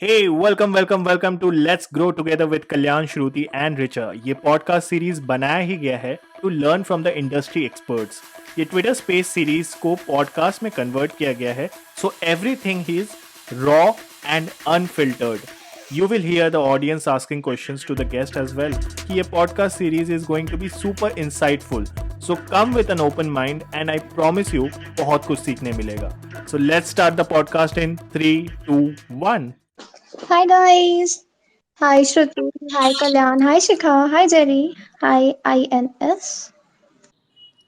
Hey, welcome to Let's Grow Together with Kalyan, Shruti and Richa. ये podcast series बनाया ही गया है to learn from the industry experts. ये Twitter space series को podcast में कन्वर्ट किया गया है so everything is raw and unfiltered. You will hear the audience asking questions to the guest as well. कि ये podcast series is going to be super insightful. So come with an open mind and I promise you बहुत कुछ सीखने मिलेगा. So let's start the podcast in 3, 2, 1. Hi guys. Hi Shruti. Hi Kalyan. Hi Shikha. Hi Jerry. Hi INS.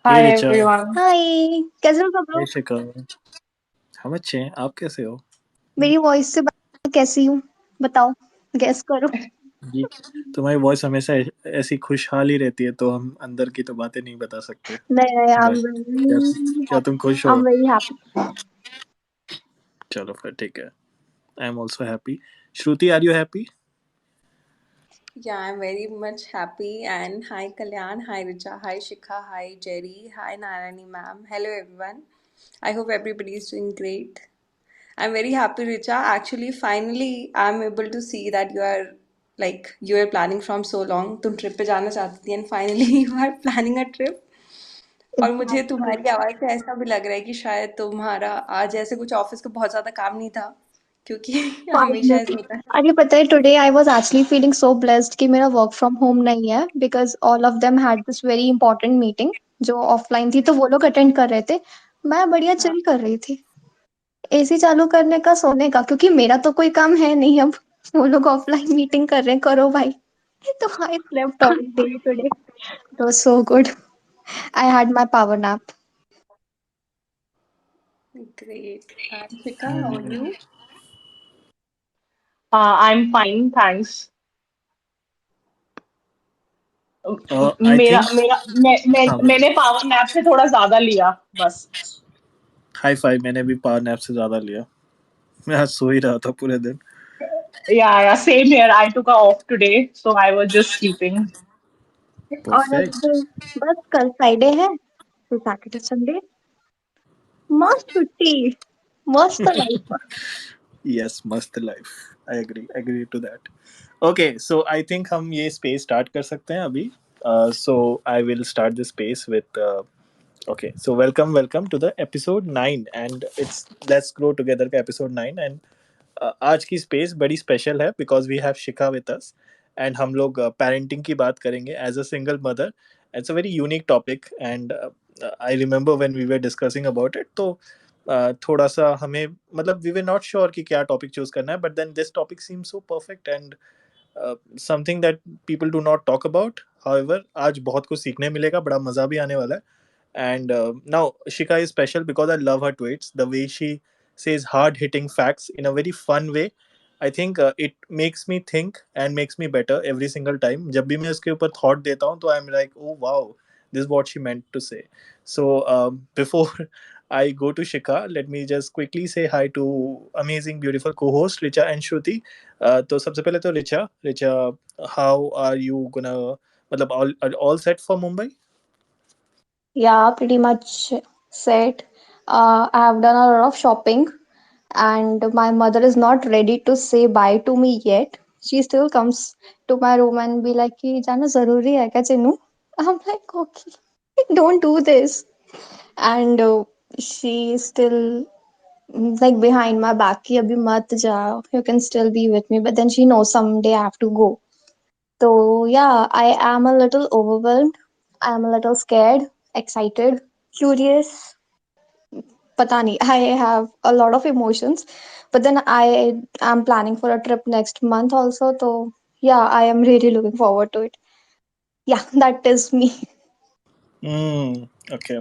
Hey Hi Richa. everyone. Hi. कैसे हो सब Hey लोग? Shikha. हम अच्छे हैं, आप कैसे हो? मेरी वॉइस से कैसी हूँ? बताओ. गेस करो. जी. तुम्हारी वॉइस हमेशा ऐसी खुशहाल ही रहती है, तो हम अंदर की तो बातें नहीं बता सकते. नहीं नहीं बट क्या क्या तुम खुश हो? I'm very happy. चलो फिर ठीक है. I am also happy. Shruti, are you happy? Yeah, I'm very much happy. And hi Kalyan, hi Richa, hi Shikha, hi Jerry, hi Narani ma'am. Hello everyone. I hope everybody is doing great. I'm very happy, Richa. Actually, finally, I'm able to see that you are planning from so long. तुम trip पे जाना चाहती थी and finally you are planning a trip. और मुझे Exactly. तुम्हारी आवाज़ से ऐसा भी लग रहा है कि शायद तुम्हारा आज ऐसे कुछ ऑफिस का बहुत ज़्यादा काम नहीं था क्योंकि हमेशा ऐसा Finally. होता है. अरे पता है today I was actually feeling so blessed कि मेरा work from home नहीं है because all of them had this very important meeting जो offline थी तो वो लोग attend कर रहे थे. मैं बढ़िया हाँ. chill कर रही थी. एसी चालू करने का सोने का क्योंकि मेरा तो कोई काम है नहीं अब. वो लोग ऑफलाइन मीटिंग कर रहे हैं करो भाई. तो I slept all day today. It was so good. I had my power nap. Great. And Shikha, how are you? I'm fine, thanks. आई मेरा थिंक. मेरा हाँ बोलो. मैंने पावर नैप से थोड़ा ज्यादा लिया बस. Hi fi. मैंने भी पावर नैप से ज़्यादा लिया. मैं आज सो ही रहा था पूरे दिन. Yeah, same here. I took a off today, so I was just sleeping. और अब परफेक्ट. बस कल फ्राइडे है फिर सैटरडे संडे मस्त छुट्टी. मस्त लाइफ. यस, मस्त life. I agree to that. Okay, so I think हम ये स्पेस स्टार्ट कर सकते हैं अभी. So I will start the space with. Okay, so welcome to the episode 9 and it's Let's Grow Together का episode 9. And आज की space बड़ी स्पेशल है because we have Shikha with us. And हम लोग पेरेंटिंग की बात करेंगे as a single mother. It's a very unique topic and I remember when we were discussing about it. तो थोड़ा सा हमें मतलब वी वर नॉट श्योर कि क्या टॉपिक चूज करना है, but then this topic seem so perfect and something that people do not talk about. However आज बहुत कुछ सीखने मिलेगा, बड़ा मजा भी आने वाला है. And now Shika is special because I love her tweets. The way she says hard hitting facts in a very fun way. I think it makes me think and makes me better every single time. जब भी मैं उसके ऊपर thought देता हूँ तो I'm like, oh wow, this is what she meant to say. So before I go to Shika, let me just quickly say hi to amazing beautiful co-host Richa and Shruti. तो सबसे पहले तो Richa, how are you gonna मतलब all set for Mumbai? Yeah, pretty much set. I have done a lot of shopping and my mother is not ready to say bye to me yet. She still comes to my room and be like कि जाना जरूरी है क्या Chinnu? I'm like okay, don't do this. And she is still like behind my back कि अभी मत जाओ. You can still be with me, but then she knows someday I have to go. So yeah, I am a little overwhelmed. I am a little scared, excited, curious. पता नहीं. I have a lot of emotions, but then I am planning for a trip next month also. So yeah, I am really looking forward to it. Yeah, that is me. Okay.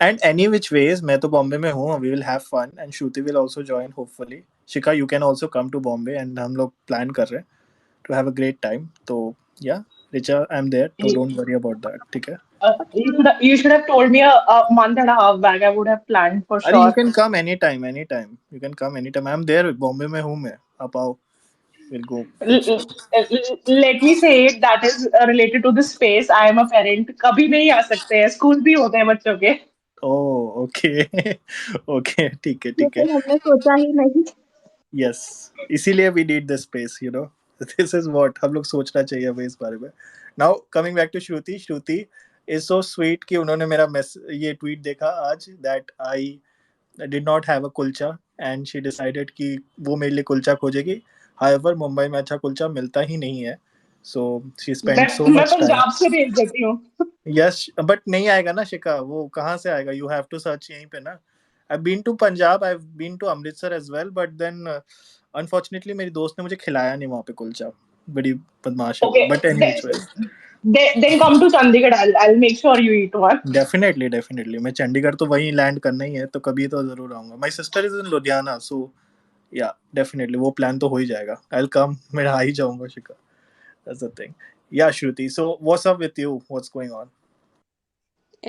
And any which ways, मैं तो बॉम्बे में हूँ. We will have fun and Shruti will also join hopefully. Shika, you can also come to Bombay and हम लोग plan कर रहे हैं to have a great time. तो yeah, Richa, I'm there. तो You, don't worry about that. ठीक है? you should have told me a month and a half back. I would have planned for अरे you sure. can come anytime, anytime. You can come anytime. I'm there. Bombay में हूँ मैं. आप आओ. We'll go. Let me say it, that is related to the space. I am a parent. कभी नहीं आ सकते हैं. School भी होते हैं बच्चों के. Oh, okay. Okay, ठीक है, ये ठीक है. तो हमने सोचा ही नहीं. यस, इसीलिए we need this space, you know. This is what हम लोग सोचना चाहिए हमें इस बारे में। Now coming back to Shruti, Shruti is so sweet कि उन्होंने मेरा ये ट्वीट देखा आज, that I did not have a kulcha and she decided कि वो मेरे लिए कुलचा खोजेगी। हाउएवर मुंबई में अच्छा कुलचा मिलता ही नहीं है, सो शी मैं स्पेंड सो मैं मच टाइम। पंजाब से भेज देती हूँ। यस, बट नहीं आएगा ना शिका, वो कहाँ से आएगा? यू हैव टू सर्च यहीं पे ना। I been to Punjab, I been to Amritsar as well, but then unfortunately मेरी दोस्त ने मुझे खिलाया नहीं वहाँ पे कुलचा। बड़ी बदमाश है वो, Okay, but any which ways. then come to Chandigarh. I'll make sure you eat one. Definitely definitely, मैं चंडीगढ़ तो वहीं लैंड करना ही है, तो कभी तो जरूर आऊंगा। My sister is in Ludhiana, so yeah definitely वो प्लान तो हो ही जाएगा। आई विल कम, मैं आ ही जाऊंगा Shikha. That's the thing. Yeah Shruti, so what's up with you, what's going on?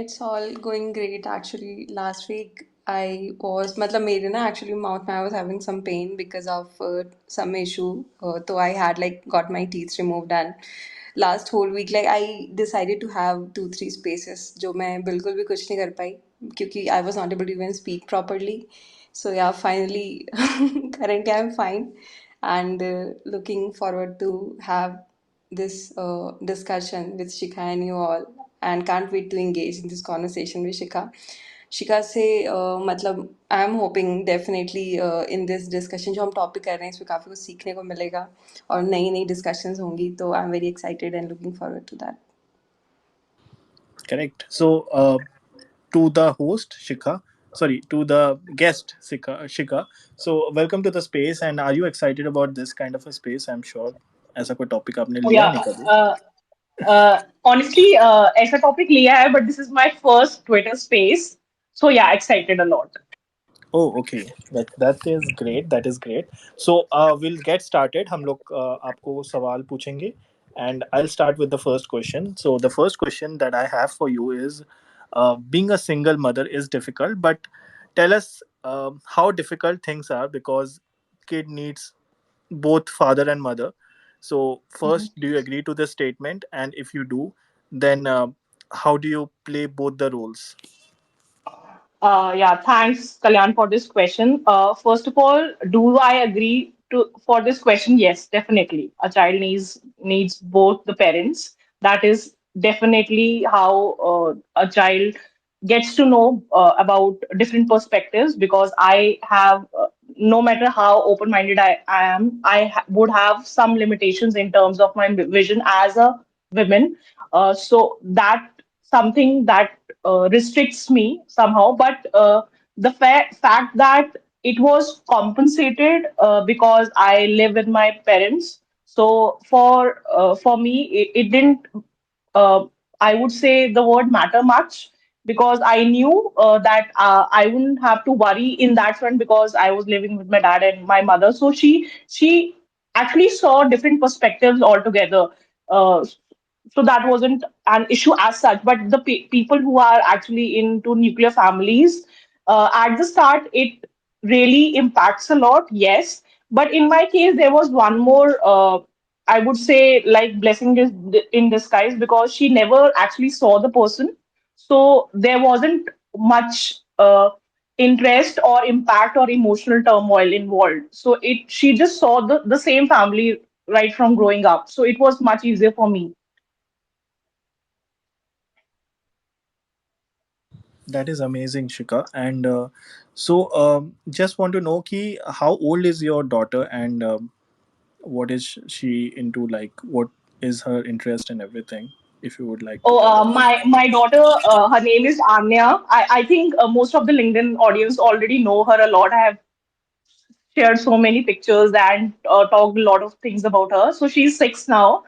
It's all going great actually. Last week I was, मतलब मेरे ना actually mouth में I was having some pain because of some issue. So I had like got my teeth removed, and last whole week like I decided to have 2 3 spaces जो मैं बिल्कुल भी कुछ नहीं कर पाई क्योंकि I was not able to even speak properly. So yeah, finally currently I'm fine, and looking forward to have this discussion with Shikha and you all, and can't wait to engage in this conversation with Shikha. शिखा से मतलब I am hoping definitely in this discussion जो हम topic कर रहे हैं इसमें काफ़ी कुछ सीखने को मिलेगा और नई नई डिस्कशंस होंगी, तो I am very excited and looking forward to that. Correct. So, to the host Shikha, sorry, to the guest Shikha. So, welcome to the space. And are you excited about this kind of a space? I'm sure. ऐसा कोई topic आपने Oh लिया yeah. नहीं कभी? Honestly, ऐसा topic लिया है, but this is my first Twitter space. So yeah, excited a lot. Oh, okay. That is great. That is great. So, we'll get started. हम लोग आपको सवाल पूछेंगे, and I'll start with the first question. So, the first question that I have for you is, being a single mother is difficult, but tell us how difficult things are, because kid needs both father and mother. So, first, do you agree to this statement? And if you do, then how do you play both the roles? Yeah, thanks, Kalyan, for this question. First of all, do I agree to for this question? Yes, definitely. A child needs both the parents. That is definitely how a child gets to know about different perspectives. Because I have, no matter how open-minded I am, would have some limitations in terms of my vision as a woman. So that something that restricts me somehow. But fact that it was compensated because I live with my parents. So for me, it didn't. Uh, I would say the word matter much, because I knew that I wouldn't have to worry in that front because I was living with my dad and my mother. So she actually saw different perspectives altogether. Uh, so that wasn't an issue as such. But the people who are actually into nuclear families, at the start it really impacts a lot, yes. But in my case there was one more, I would say, like blessing in disguise, because she never actually saw the person. So there wasn't much interest or impact or emotional turmoil involved. So it she just saw the same family right from growing up. So it was much easier for me. That is amazing, Shika. And so, just want to know ki how old is your daughter, and what is she into? Like, what is her interest and everything? If you would like to Oh, tell us. my daughter, her name is Anya. I think most of the LinkedIn audience already know her a lot. I have shared so many pictures and talked a lot of things about her. So she's 6 now.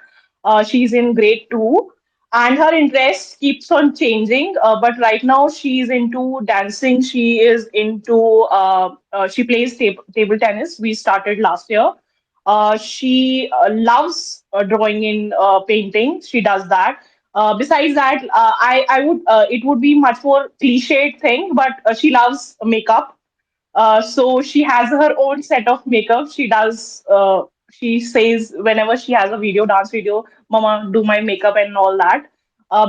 She's in grade 2, and her interest keeps on changing. But right now she's into dancing. She is into she plays table tennis. We started last year. She loves drawing in painting. She does that. Besides that, I would it would be much more cliched thing, but she loves makeup. So she has her own set of makeup. She does. She says whenever she has a video, dance video, "Mama, do my makeup and all that."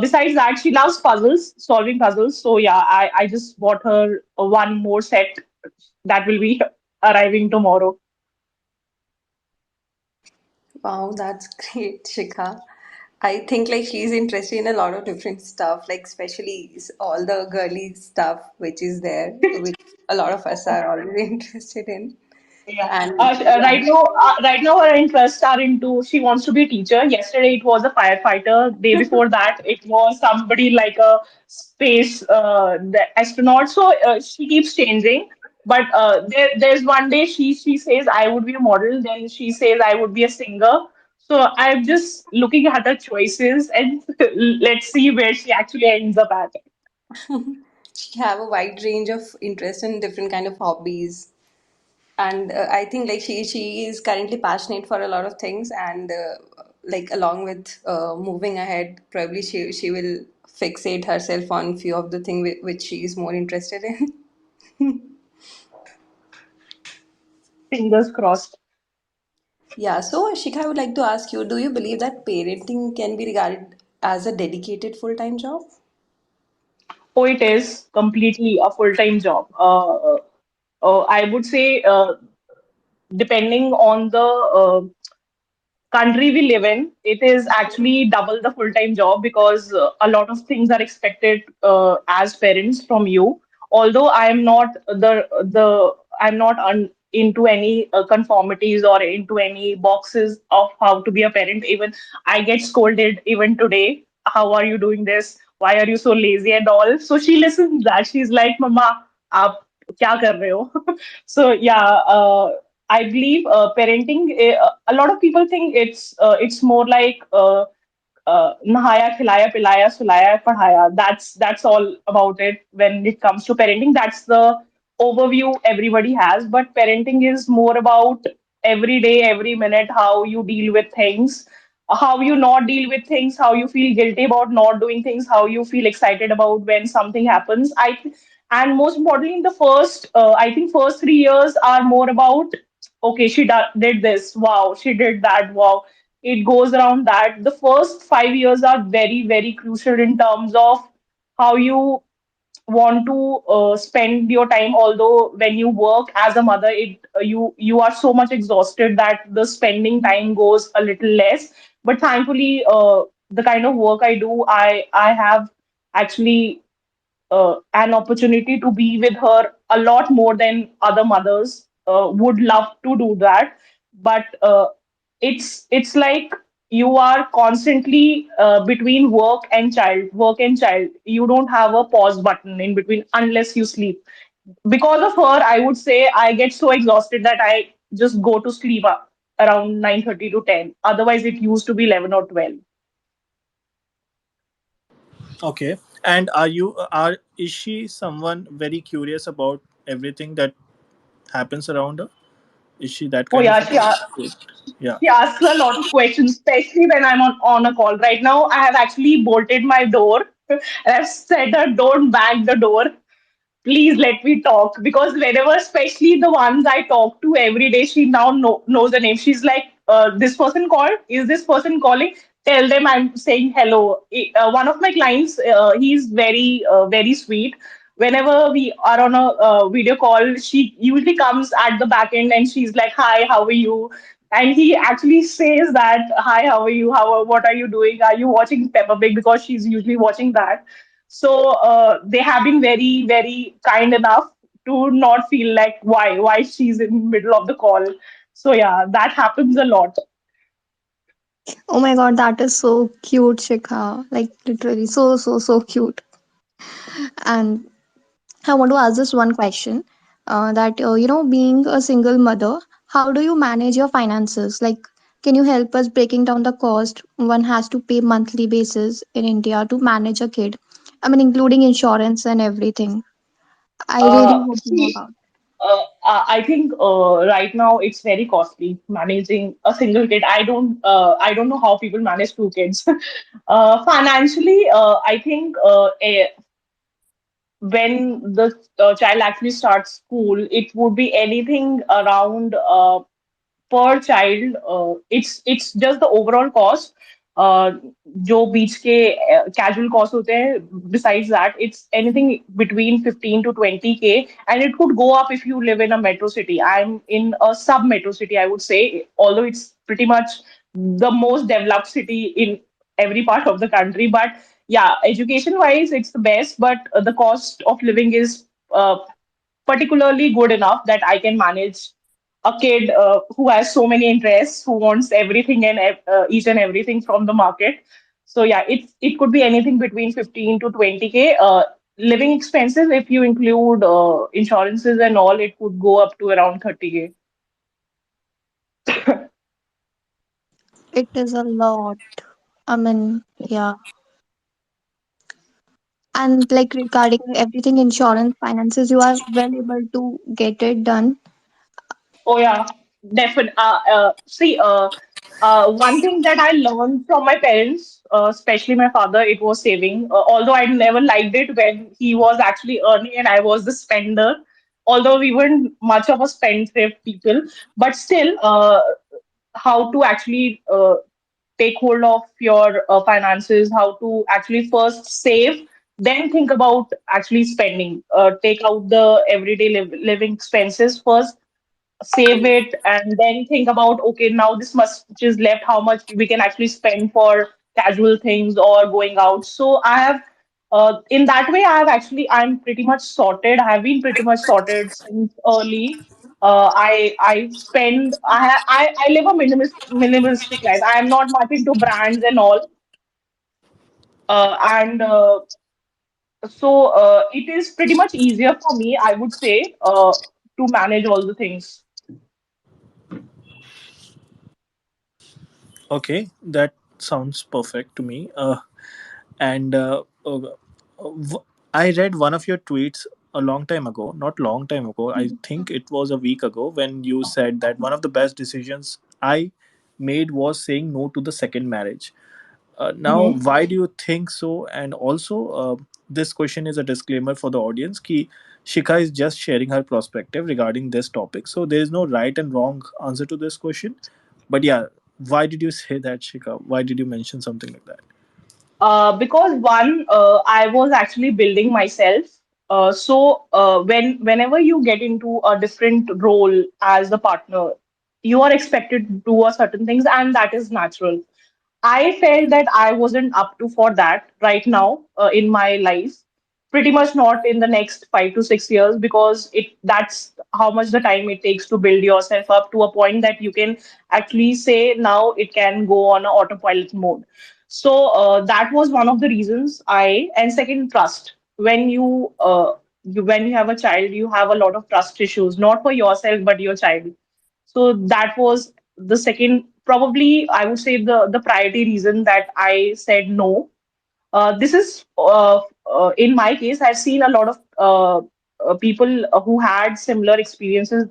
Besides that, she loves puzzles, solving puzzles. So yeah, I just bought her one more set that will be arriving tomorrow. Wow, that's great, Shikha. I think like she's interested in a lot of different stuff, like especially all the girly stuff which is there, which a lot of us are already interested in. Yeah. And yeah, Right now, her interests are into. She wants to be a teacher. Yesterday, it was a firefighter. Day before that, it was somebody like a space the astronaut. So she keeps changing. But there's one day she says I would be a model. Then she says I would be a singer. So I'm just looking at her choices and let's see where she actually ends up at. she have a wide range of interest in different kind of hobbies. And I think like she is currently passionate for a lot of things, and like along with moving ahead, probably she will fixate herself on few of the thing which she is more interested in. Fingers crossed. Yeah, so Shikha, I would like to ask you, do you believe that parenting can be regarded as a dedicated full-time job? Oh, it is completely a full-time job. I would say, depending on the country we live in, it is actually double the full-time job because a lot of things are expected as parents from you. Although I am not I'm not into any conformities or into any boxes of how to be a parent. Even I get scolded even today. How are you doing this? Why are you so lazy and all? So she listens to that. She's like, "Mama, आप क्या कर रहे हो?" So yeah, I believe parenting. A lot of people think it's more like nahaya, khilaya, pilaya, sulaya, padhaya. That's all about it when it comes to parenting. That's the overview everybody has. But parenting is more about every day, every minute, how you deal with things, how you not deal with things, how you feel guilty about not doing things, how you feel excited about when something happens. And most importantly, the first, I think, first 3 years are more about okay, did this, wow, she did that, wow. It goes around that. The first 5 years are very, very crucial in terms of how you want to spend your time. Although when you work as a mother, you are so much exhausted that the spending time goes a little less. But thankfully, the kind of work I do, I have actually an opportunity to be with her a lot more than other mothers would love to do that. But it's like you are constantly between work and child. You don't have a pause button in between unless you sleep. Because of her, I would say I get so exhausted that I just go to sleep around 9:30 to 10. Otherwise, it used to be 11 or 12. Okay. And are is she someone very curious about everything that happens around her? Is she that Oh kind of yeah, a person? Yeah. she asks a lot of questions, especially when I'm on a call. Right now, I have actually bolted my door. And I've said her, don't bang the door. Please let me talk. Because whenever, especially the ones I talk to every day, she now knows the name. She's like, this person called? Is this person calling? Tell them I'm saying hello. One of my clients, he's very sweet. Whenever we are on a video call, she usually comes at the back end and she's like, "Hi, how are you?" And he actually says that, "Hi, how are you? What are you doing? Are you watching Peppa Pig?" Because she's usually watching that. So they have been very, very kind enough to not feel like why she's in the middle of the call. So yeah, that happens a lot. Oh my god, that is so cute, Shikha. Like literally so so so cute. And I want to ask this one question that being a single mother, how do you manage your finances? Like, can you help us breaking down the cost one has to pay monthly basis in India to manage a kid? I mean, including insurance and everything. I really want to know See, about. I think right now it's very costly managing a single kid. I don't know how people manage two kids. Financially, I think when the child actually starts school, it would be anything around per child. It's just the overall cost. जो बीच के casual cost होते हैं, besides that it's anything between 15 to 20K, and it could go up if you live in a metro city. I'm in a sub metro city, I would say, although it's pretty much the most developed city in every part of the country. But yeah, education wise, it's the best, but the cost of living is particularly good enough that I can manage a kid who has so many interests, who wants everything and each and everything from the market. So yeah, it could be anything between 15 to 20K. Living expenses, if you include insurances and all, it could go up to around 30K. It is a lot. I mean, yeah. And like regarding everything insurance, finances, you are well able to get it done. Oh yeah, definitely. One thing that I learned from my parents, especially my father, it was saving. Although I never liked it when he was actually earning and I was the spender. Although we weren't much of a spendthrift people, but still, how to actually take hold of your finances, how to actually first save, then think about actually spending. Take out the everyday living expenses first, save it, and then think about, okay, now this much is left, how much we can actually spend for casual things or going out. So I have in that way I'm pretty much sorted. I have been pretty much sorted since early. I spend I live a minimalistic life. I am not much into brands and all, and so it is pretty much easier for me, I would say, to manage all the things. Okay, that sounds perfect to me. And I read one of your tweets a long time ago, not long time ago. I think it was a week ago when you said that one of the best decisions I made was saying no to the second marriage. Now, Mhm. why do you think so? And also, this question is a disclaimer for the audience. Ki Shikha is just sharing her perspective regarding this topic, so there is no right and wrong answer to this question. But yeah, why did you say that, Shikha? Why did you mention something like that? Because one, I was actually building myself. Whenever you get into a different role as a partner, you are expected to do a certain things, and that is natural. I felt that I wasn't up to for that right now in my life. Pretty much not in the next 5 to 6 years, because it that's how much the time it takes to build yourself up to a point that you can actually say now it can go on a autopilot mode. So that was one of the reasons I. And second, trust. When you have a child, you have a lot of trust issues, not for yourself but your child. So that was the second, probably I would say the priority reason that I said no. This is in my case, I've seen a lot of people who had similar experiences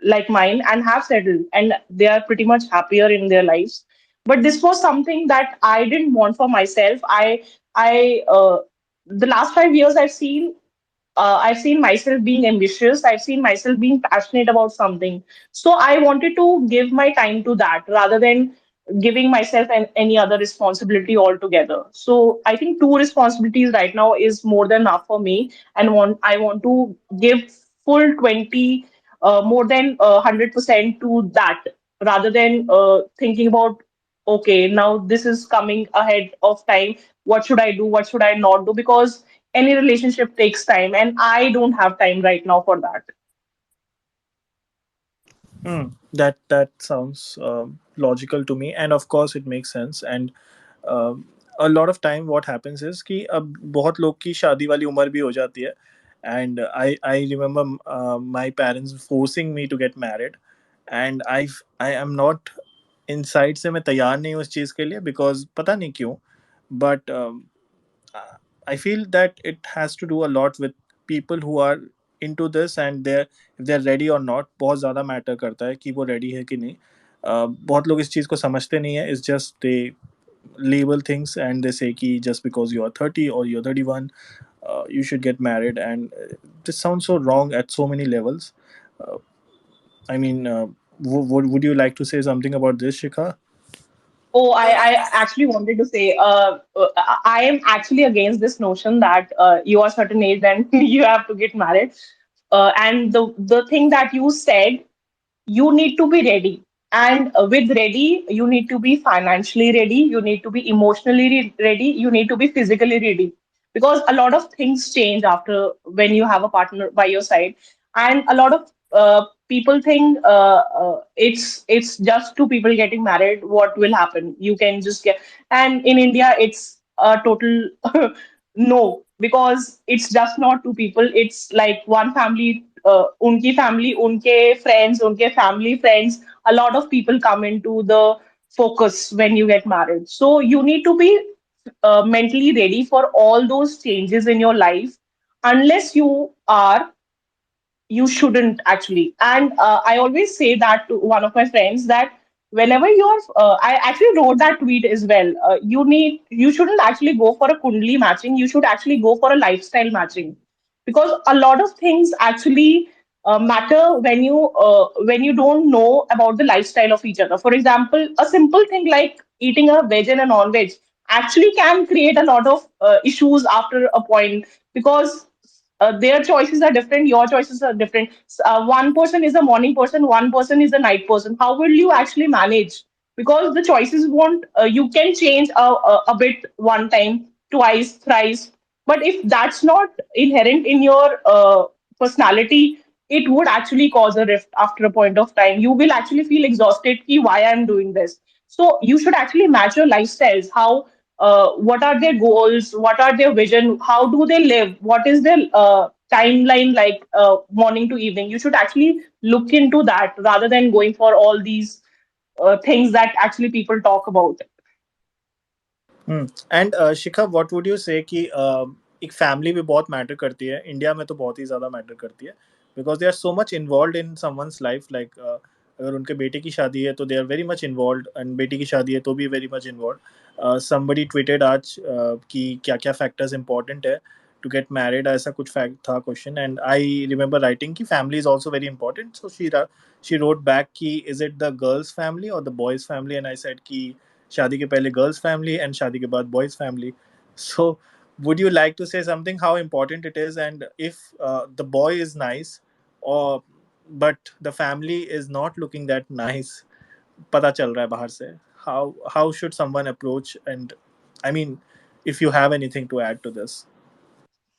like mine and have settled, and they are pretty much happier in their lives. But this was something that I didn't want for myself. I The last 5 years I've seen myself being ambitious. I've seen myself being passionate about something. So I wanted to give my time to that rather than giving myself any other responsibility altogether. So I think two responsibilities right now is more than enough for me, and I want to give full 20, more than 100% to that, rather than thinking about, okay, now this is coming ahead of time. What should I do? What should I not do? Because any relationship takes time, and I don't have time right now for that. That sounds logical to me, and of course it makes sense. And a lot of time what happens is कि अब बहुत लोग की शादी वाली उम्र भी हो जाती है, and I remember my parents forcing me to get married, and I am not inside से मैं तैयार नहीं हूँ उस चीज़ के लिए, because पता नहीं क्यों, but I feel that it has to do a lot with people who are into this, and they're if they're ready or not बहुत ज़्यादा मैटर करता है कि वो रेडी है कि नहीं. बहुत लोग इस चीज़ को समझते नहीं है. It's just they label things and they say कि just because you are 30 or you're 31, you should get married, and this sounds so wrong at so many levels. Uh, I mean, would you like to say something about this, Shikha? Oh, I actually wanted to say, I am actually against this notion that you are a certain age and you have to get married. And the thing that you said, you need to be ready. And with ready, you need to be financially ready, you need to be emotionally ready, you need to be physically ready, because a lot of things change after when you have a partner by your side. And a lot of people think it's just two people getting married. What will happen? You can just get, and in India, it's a total no, because it's just not two people. It's like one family, unki family, unke friends, unke family friends. A lot of people come into the focus when you get married. So you need to be mentally ready for all those changes in your life. Unless you are, you shouldn't actually. And I always say that to one of my friends that whenever you're, I actually wrote that tweet as well. You shouldn't actually go for a kundli matching. You should actually go for a lifestyle matching, because a lot of things actually matter when you don't know about the lifestyle of each other. For example, a simple thing like eating a veg and a non-veg actually can create a lot of issues after a point, because their choices are different, your choices are different. One person is a morning person, one person is a night person. How will you actually manage? Because the choices won't, you can change a bit one time, twice, thrice, but if that's not inherent in your personality, it would actually cause a rift after a point of time. You will actually feel exhausted. Ki, why I'm doing this? So you should actually match your lifestyles. How what are their goals? What are their vision? How do they live? What is their timeline like, morning to evening? You should actually look into that rather than going for all these things that actually people talk about. And Shikha what would you से कि एक family भी बहुत matter करती है India में तो बहुत ही ज़्यादा मैटर करती है because they are so much involve in someone's life like अगर उनके बेटे की शादी है तो they are very much involve and बेटी की शादी है तो भी very much involve somebody tweeted आज कि क्या क्या फैक्टर्स इंपॉर्टेंट है टू गेट मैरिड ऐसा कुछ फैक्ट था question and I remember writing कि family is also very important so she wrote back कि is it the girls family और the boys family and I said कि शादी के पहले गर्ल्स फैमिली एंड शादी के बाद boys family so would you like to say something how important it is and if the boy is nice or but the family is not looking that nice पता चल रहा है बाहर से how should someone approach and I mean if you have anything to add to this.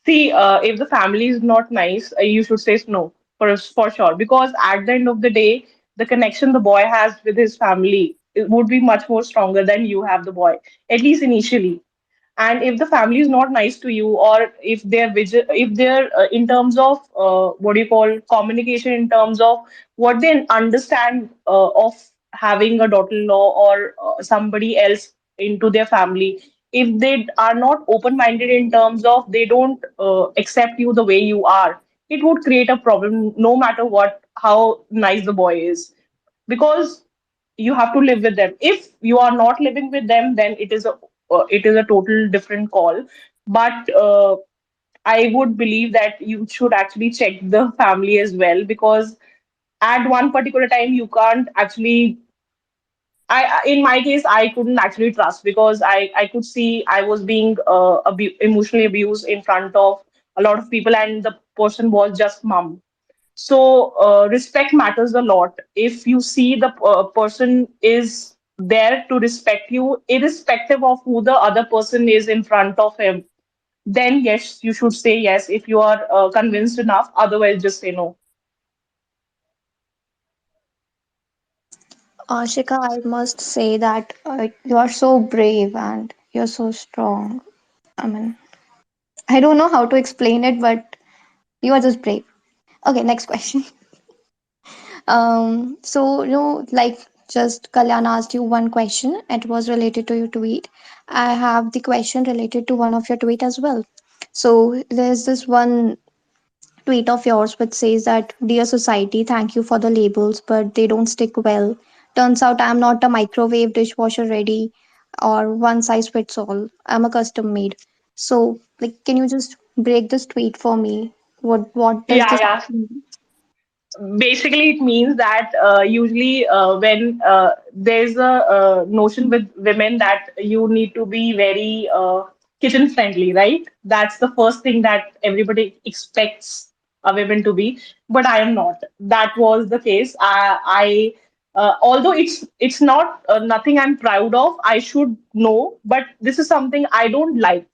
See, if the family is not nice, you should say no for sure. Because at the end of the day, the connection the boy has with his family, it would be much more stronger than you have the boy, at least initially. And if the family is not nice to you, or if they're in terms of what do you call communication, in terms of what they understand of having a daughter-in-law or somebody else into their family, if they are not open-minded in terms of they don't accept you the way you are, it would create a problem no matter what, how nice the boy is. Because you have to live with them. If you are not living with them, then it is a total different call. But I would believe that you should actually check the family as well, because at one particular time you can't actually. In my case, I couldn't actually trust, because I could see I was being emotionally abused in front of a lot of people, and the person was just mum. So respect matters a lot. If you see the person is there to respect you, irrespective of who the other person is in front of him, then yes, you should say yes if you are convinced enough. Otherwise, just say no. Ashika, I must say that you are so brave and you're so strong. I mean, I don't know how to explain it, but you are just brave. Okay, next question. So like just Kalyan asked you one question. It was related to your tweet. I have the question related to one of your tweet as well. So there's this one tweet of yours which says that, dear society, thank you for the labels, but they don't stick well. Turns out I'm not a microwave dishwasher ready or one size fits all. I'm a custom made. So like, can you just break this tweet for me? What does Yeah, this yeah. mean? Basically it means that usually when there's a notion with women that you need to be very kitchen friendly, right? That's the first thing that everybody expects a woman to be, but I am not. That was the case. I Although it's not nothing I'm proud of, I should know, but this is something I don't like.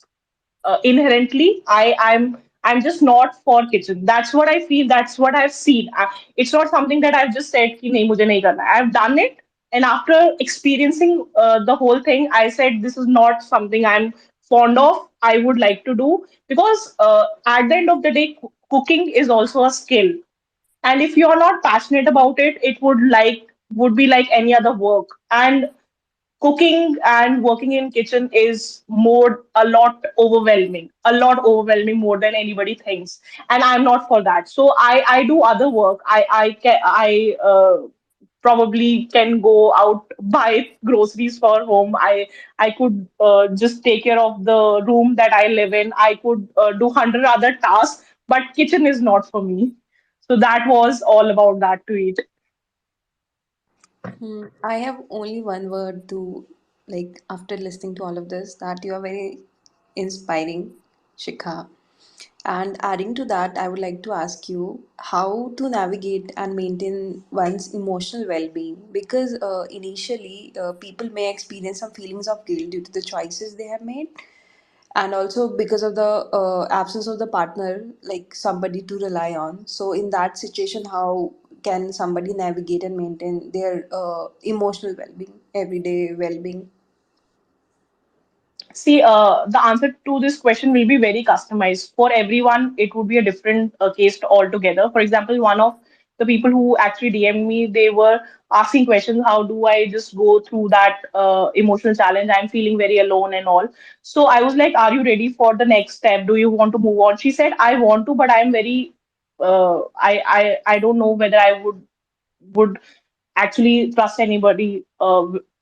Inherently, I'm just not for kitchen. That's what I feel. That's what I've seen. It's not something that I've just said ki nahi mujhe nahi karna. I've done it, and after experiencing the whole thing, I said this is not something I'm fond of. I would like to do, because at the end of the day, cooking is also a skill, and if you're not passionate about it, it would be like any other work. And cooking and working in kitchen is more a lot overwhelming, more than anybody thinks, and I'm not for that. So I do other work. I probably can go out, buy groceries for home. I could just take care of the room that I live in. I could do 100 other tasks, but kitchen is not for me. So that was all about that tweet. I have only one word to, like, after listening to all of this, that you are very inspiring, Shikha. And adding to that, I would like to ask you how to navigate and maintain one's emotional well being. Because initially, people may experience some feelings of guilt due to the choices they have made, and also because of the absence of the partner, like somebody to rely on. So in that situation, how can somebody navigate and maintain their emotional well-being, everyday well-being? See, the answer to this question will be very customized. For everyone, it would be a different case altogether. For example, one of the people who actually DM'd me, they were asking questions, how do I just go through that emotional challenge? I'm feeling very alone and all. So I was like, are you ready for the next step? Do you want to move on? She said, I want to, but I'm very, I don't know whether I would actually trust anybody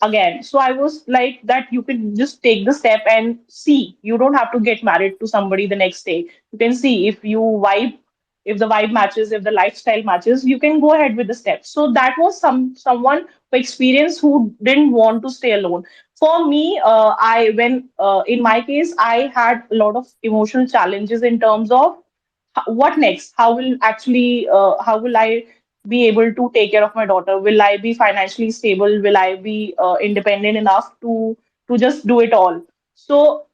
again. So I was like that you can just take the step and see. You don't have to get married to somebody the next day. You can see if you vibe, if the vibe matches, if the lifestyle matches, you can go ahead with the steps. So that was someone who experienced who didn't want to stay alone. For me, I when in my case, I had a lot of emotional challenges in terms of what next. How will I be able to take care of my daughter? Will I be financially stable? Will I be independent enough to just do it all? So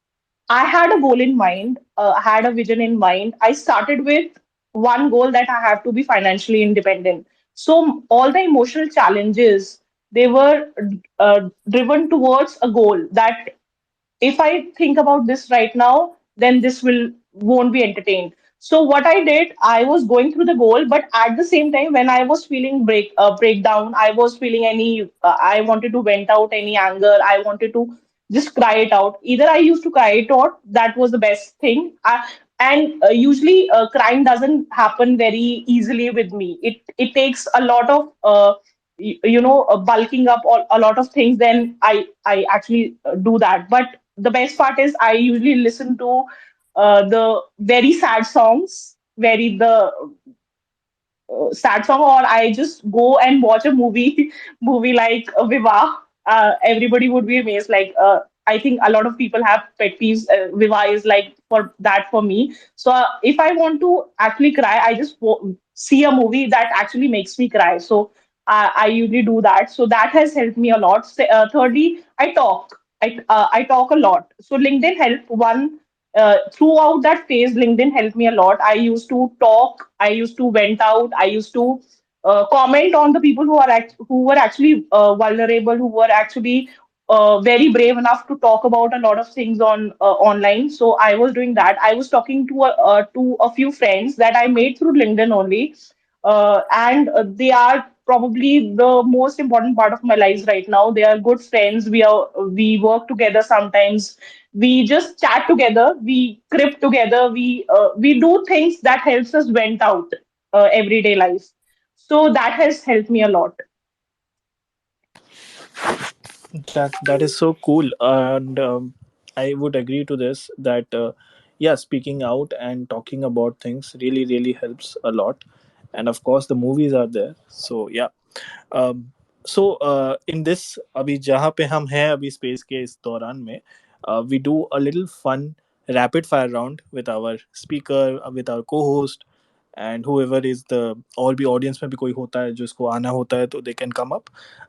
I had a goal in mind. I had a vision in mind. I started with one goal, that I have to be financially independent. So all the emotional challenges, they were driven towards a goal that if I think about this right now, then this will won't be entertained. So what I did, I was going through the goal, but at the same time, when I was feeling breakdown, I was feeling any, I wanted to vent out any anger, I wanted to just cry it out. Either I used to cry it out, that was the best thing. And usually, crying doesn't happen very easily with me. It takes a lot of bulking up a lot of things. Then I actually do that. But the best part is I usually listen to the very sad songs, very the sad song, or I just go and watch a movie, movie like Viva. Everybody would be amazed. Like I think a lot of people have pet peeves. Viva is like for that for me. So if I want to actually cry, I just see a movie that actually makes me cry. So I usually do that. So that has helped me a lot. Thirdly, I talk. I talk a lot. So LinkedIn helped one throughout that phase. LinkedIn helped me a lot. I used to talk, I used to vent out, I used to comment on the people who were actually vulnerable, who were actually very brave enough to talk about a lot of things on online. So I was doing that. I was talking to a few friends that I made through LinkedIn only, and they are probably the most important part of my lives right now. They are good friends. We work together sometimes. We just chat together. We crib together. We do things that helps us vent out everyday life. So that has helped me a lot. That is so cool, and I would agree to this. That yeah, speaking out and talking about things really helps a lot, and of course the movies are there. So yeah, um, so in this अभी जहाँ पे हम हैं अभी space के इस दौरान में we do a little fun rapid fire round with our speaker with our co-host. And whoever is the, और भी ऑडियंस में भी कोई होता है जिसको आना होता है तो they can come up.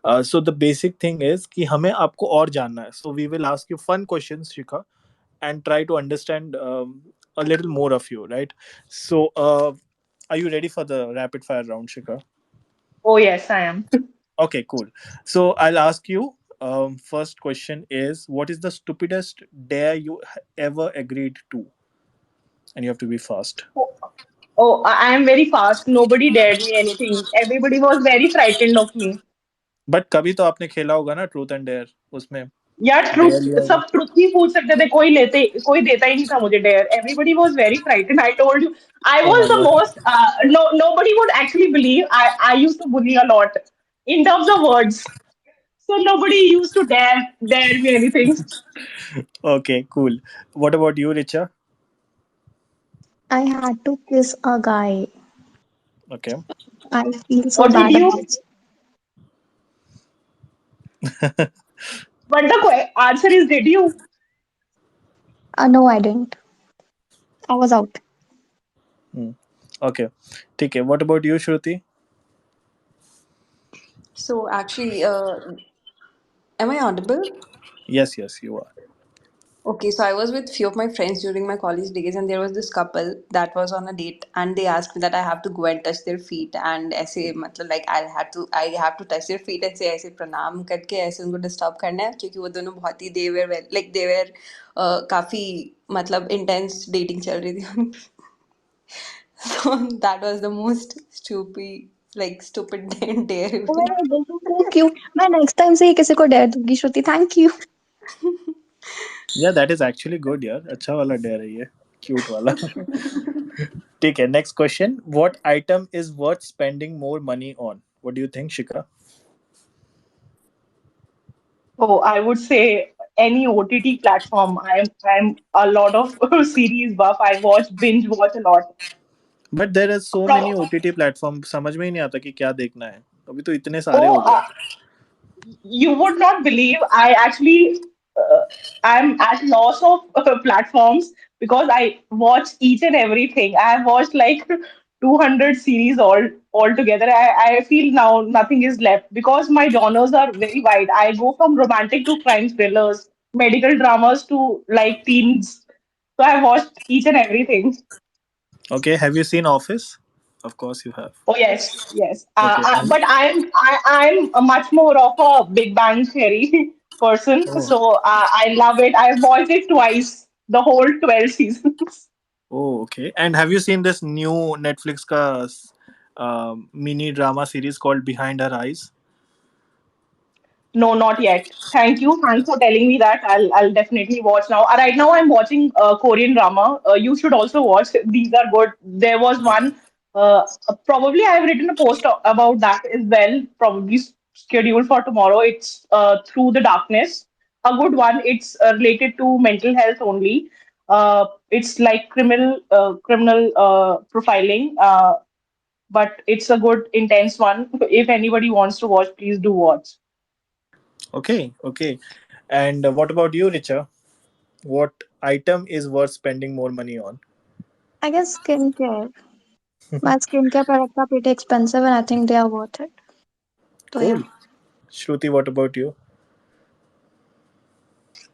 So the basic thing is कि हमें आपको और जानना है, so we will ask you fun questions Shikha and try to understand a little more of you, right? So are you ready for the rapid fire round, Shikha? Oh, yes, I am. Okay, cool. So I'll ask you. First question is, what is the stupidest dare you ever agreed to? And you have to be fast. Oh, I am very fast. Nobody dared me anything. Everybody was very frightened of me. But कभी तो आपने खेला होगा ना truth and dare, उसमें यार dare truth लिया होगा. सब ट्रूथ ही पूछ सकते थे, कोई देता ही नहीं था मुझे dare. Everybody was very frightened. I told you I Oh was my the god. Most no nobody would actually believe I used to bully a lot in terms of words. So nobody used to dare me anything. Okay, cool. What about you, Richa? I had to kiss a guy. Okay. I feel so Or did bad about you? it. But the answer is did you? No, I didn't. I was out. Hmm. Okay. ठीक है. What about you, Shruti? So actually, am I audible? Yes, yes, you are. Okay, so I was with few of my friends during my college days, and there was this couple that was on a date, and they asked me that I have to go and touch their feet, and ऐसे मतलब like I have to touch their feet and say ऐसे प्रणाम करके ऐसे उनको disturb करना है क्योंकि वो दोनों बहुत ही they were like they were काफी मतलब intense dating चल रही थी उनकी. So that was the most stupid dare Oh my ever. God, this is so cute. मैं next time से ही किसी को dare दूंगी श्रुति. Thank you. Yeah, that is actually good यार. अच्छा वाला dare है ये. Cute वाला. ठीक है. Next question. What item is worth spending more money on? What do you think, Shika? Oh, I would say any OTT platform. I'm a lot of series buff. I binge watch a lot. But there are so many Pro- OTT platform. समझ में ही नहीं आता कि क्या देखना है. अभी तो इतने सारे oh, हो गए. you would not believe I actually I'm at loss of platforms because I watch each and everything. I have watched like 200 series all together. I feel now nothing is left because my genres are very wide. I go from romantic to crime thrillers, medical dramas to like teens. So I watched each and everything. Okay. Have you seen Office? Of course you have. Oh yes, yes. Okay. But I'm a much more of a Big Bang Theory person, Oh. so I love it. I've watched it twice, the whole 12 seasons. Oh, okay. And have you seen this new Netflix ka mini drama series called Behind Her Eyes? No, not yet. Thank you. Thanks for telling me that. I'll definitely watch now. Right now, I'm watching Korean drama. You should also watch. These are good. There was one. Probably I've written a post about that as well. Probably scheduled for tomorrow. It's Through the Darkness. A good one. It's related to mental health only. It's like criminal profiling. But it's a good intense one. If anybody wants to watch, please do watch. Okay, okay. And what about you, Richa? What item is worth spending more money on? I guess skincare. My skincare products are pretty expensive and I think they are worth it. So yeah. Cool. Shruti, what about you?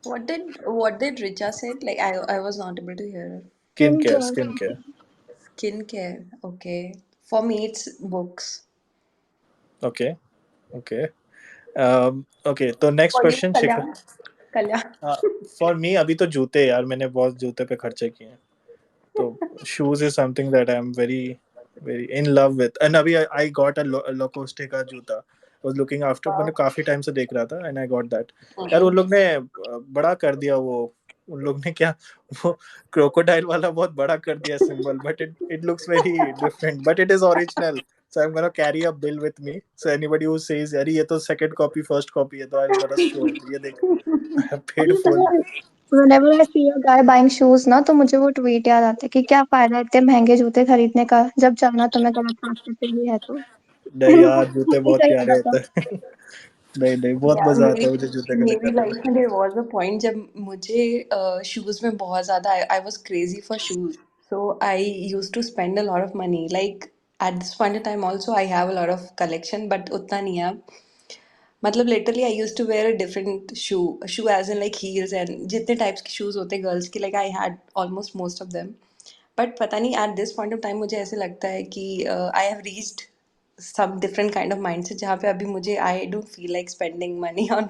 What did Richa said? Like I was not able to hear her. Skincare, Skincare. skincare. Skincare. Okay. For me, it's books. Okay, okay. Okay, तो next For you, question, Shikha. Kalyan. Kalyan. For me, अभी तो जूते यार, मैंने बहुत जूते पे खर्चे किए हैं. तो shoes is something that I'm very in love with. And अभी I got a Lacoste का जूता. I was looking after, मैंने Wow. काफी टाइम से देख रहा था and I got that. यार उन Mm-mm. लोग ने बड़ा कर दिया वो. उन लोग ने क्या, वो क्रोकोडाइल वाला बहुत बड़ा कर दिया symbol, but it looks very different, but it is original. So I'm gonna carry a bill with me. So anybody who says यार ये तो second copy first copy है, तो I'm gonna show ये देख, I have paid full. Whenever I see a guy buying shoes ना तो मुझे वो ट्वीट याद आता है कि क्या फायदा इतने महंगे जूते खरीदने का जब चलना तुम्हें गलत रास्ते पे ही है तो. नहीं यार, जूते उसी बहुत का याद प्यारे आता. होते हैं. नहीं नहीं, बहुत यार मजा आता मेरी है मुझे जूते कलेक्ट मेरी करने लाइफ में देयर वाज अ पॉइंट जब मुझे शूज में बहुत ज्यादा I was crazy for shoes. So I used to spend a lot of money. Like at this point in time, also I have a lot of collection, but उतना नहीं है. मतलब literally I use to wear a different shoe as in like heels and जितने types के shoes होते हैं girls के, like I had almost most of them. But पता नहीं at this point of time मुझे ऐसे लगता है कि I have reached some different kind of mindset जहाँ पे अभी मुझे I don't feel like spending money on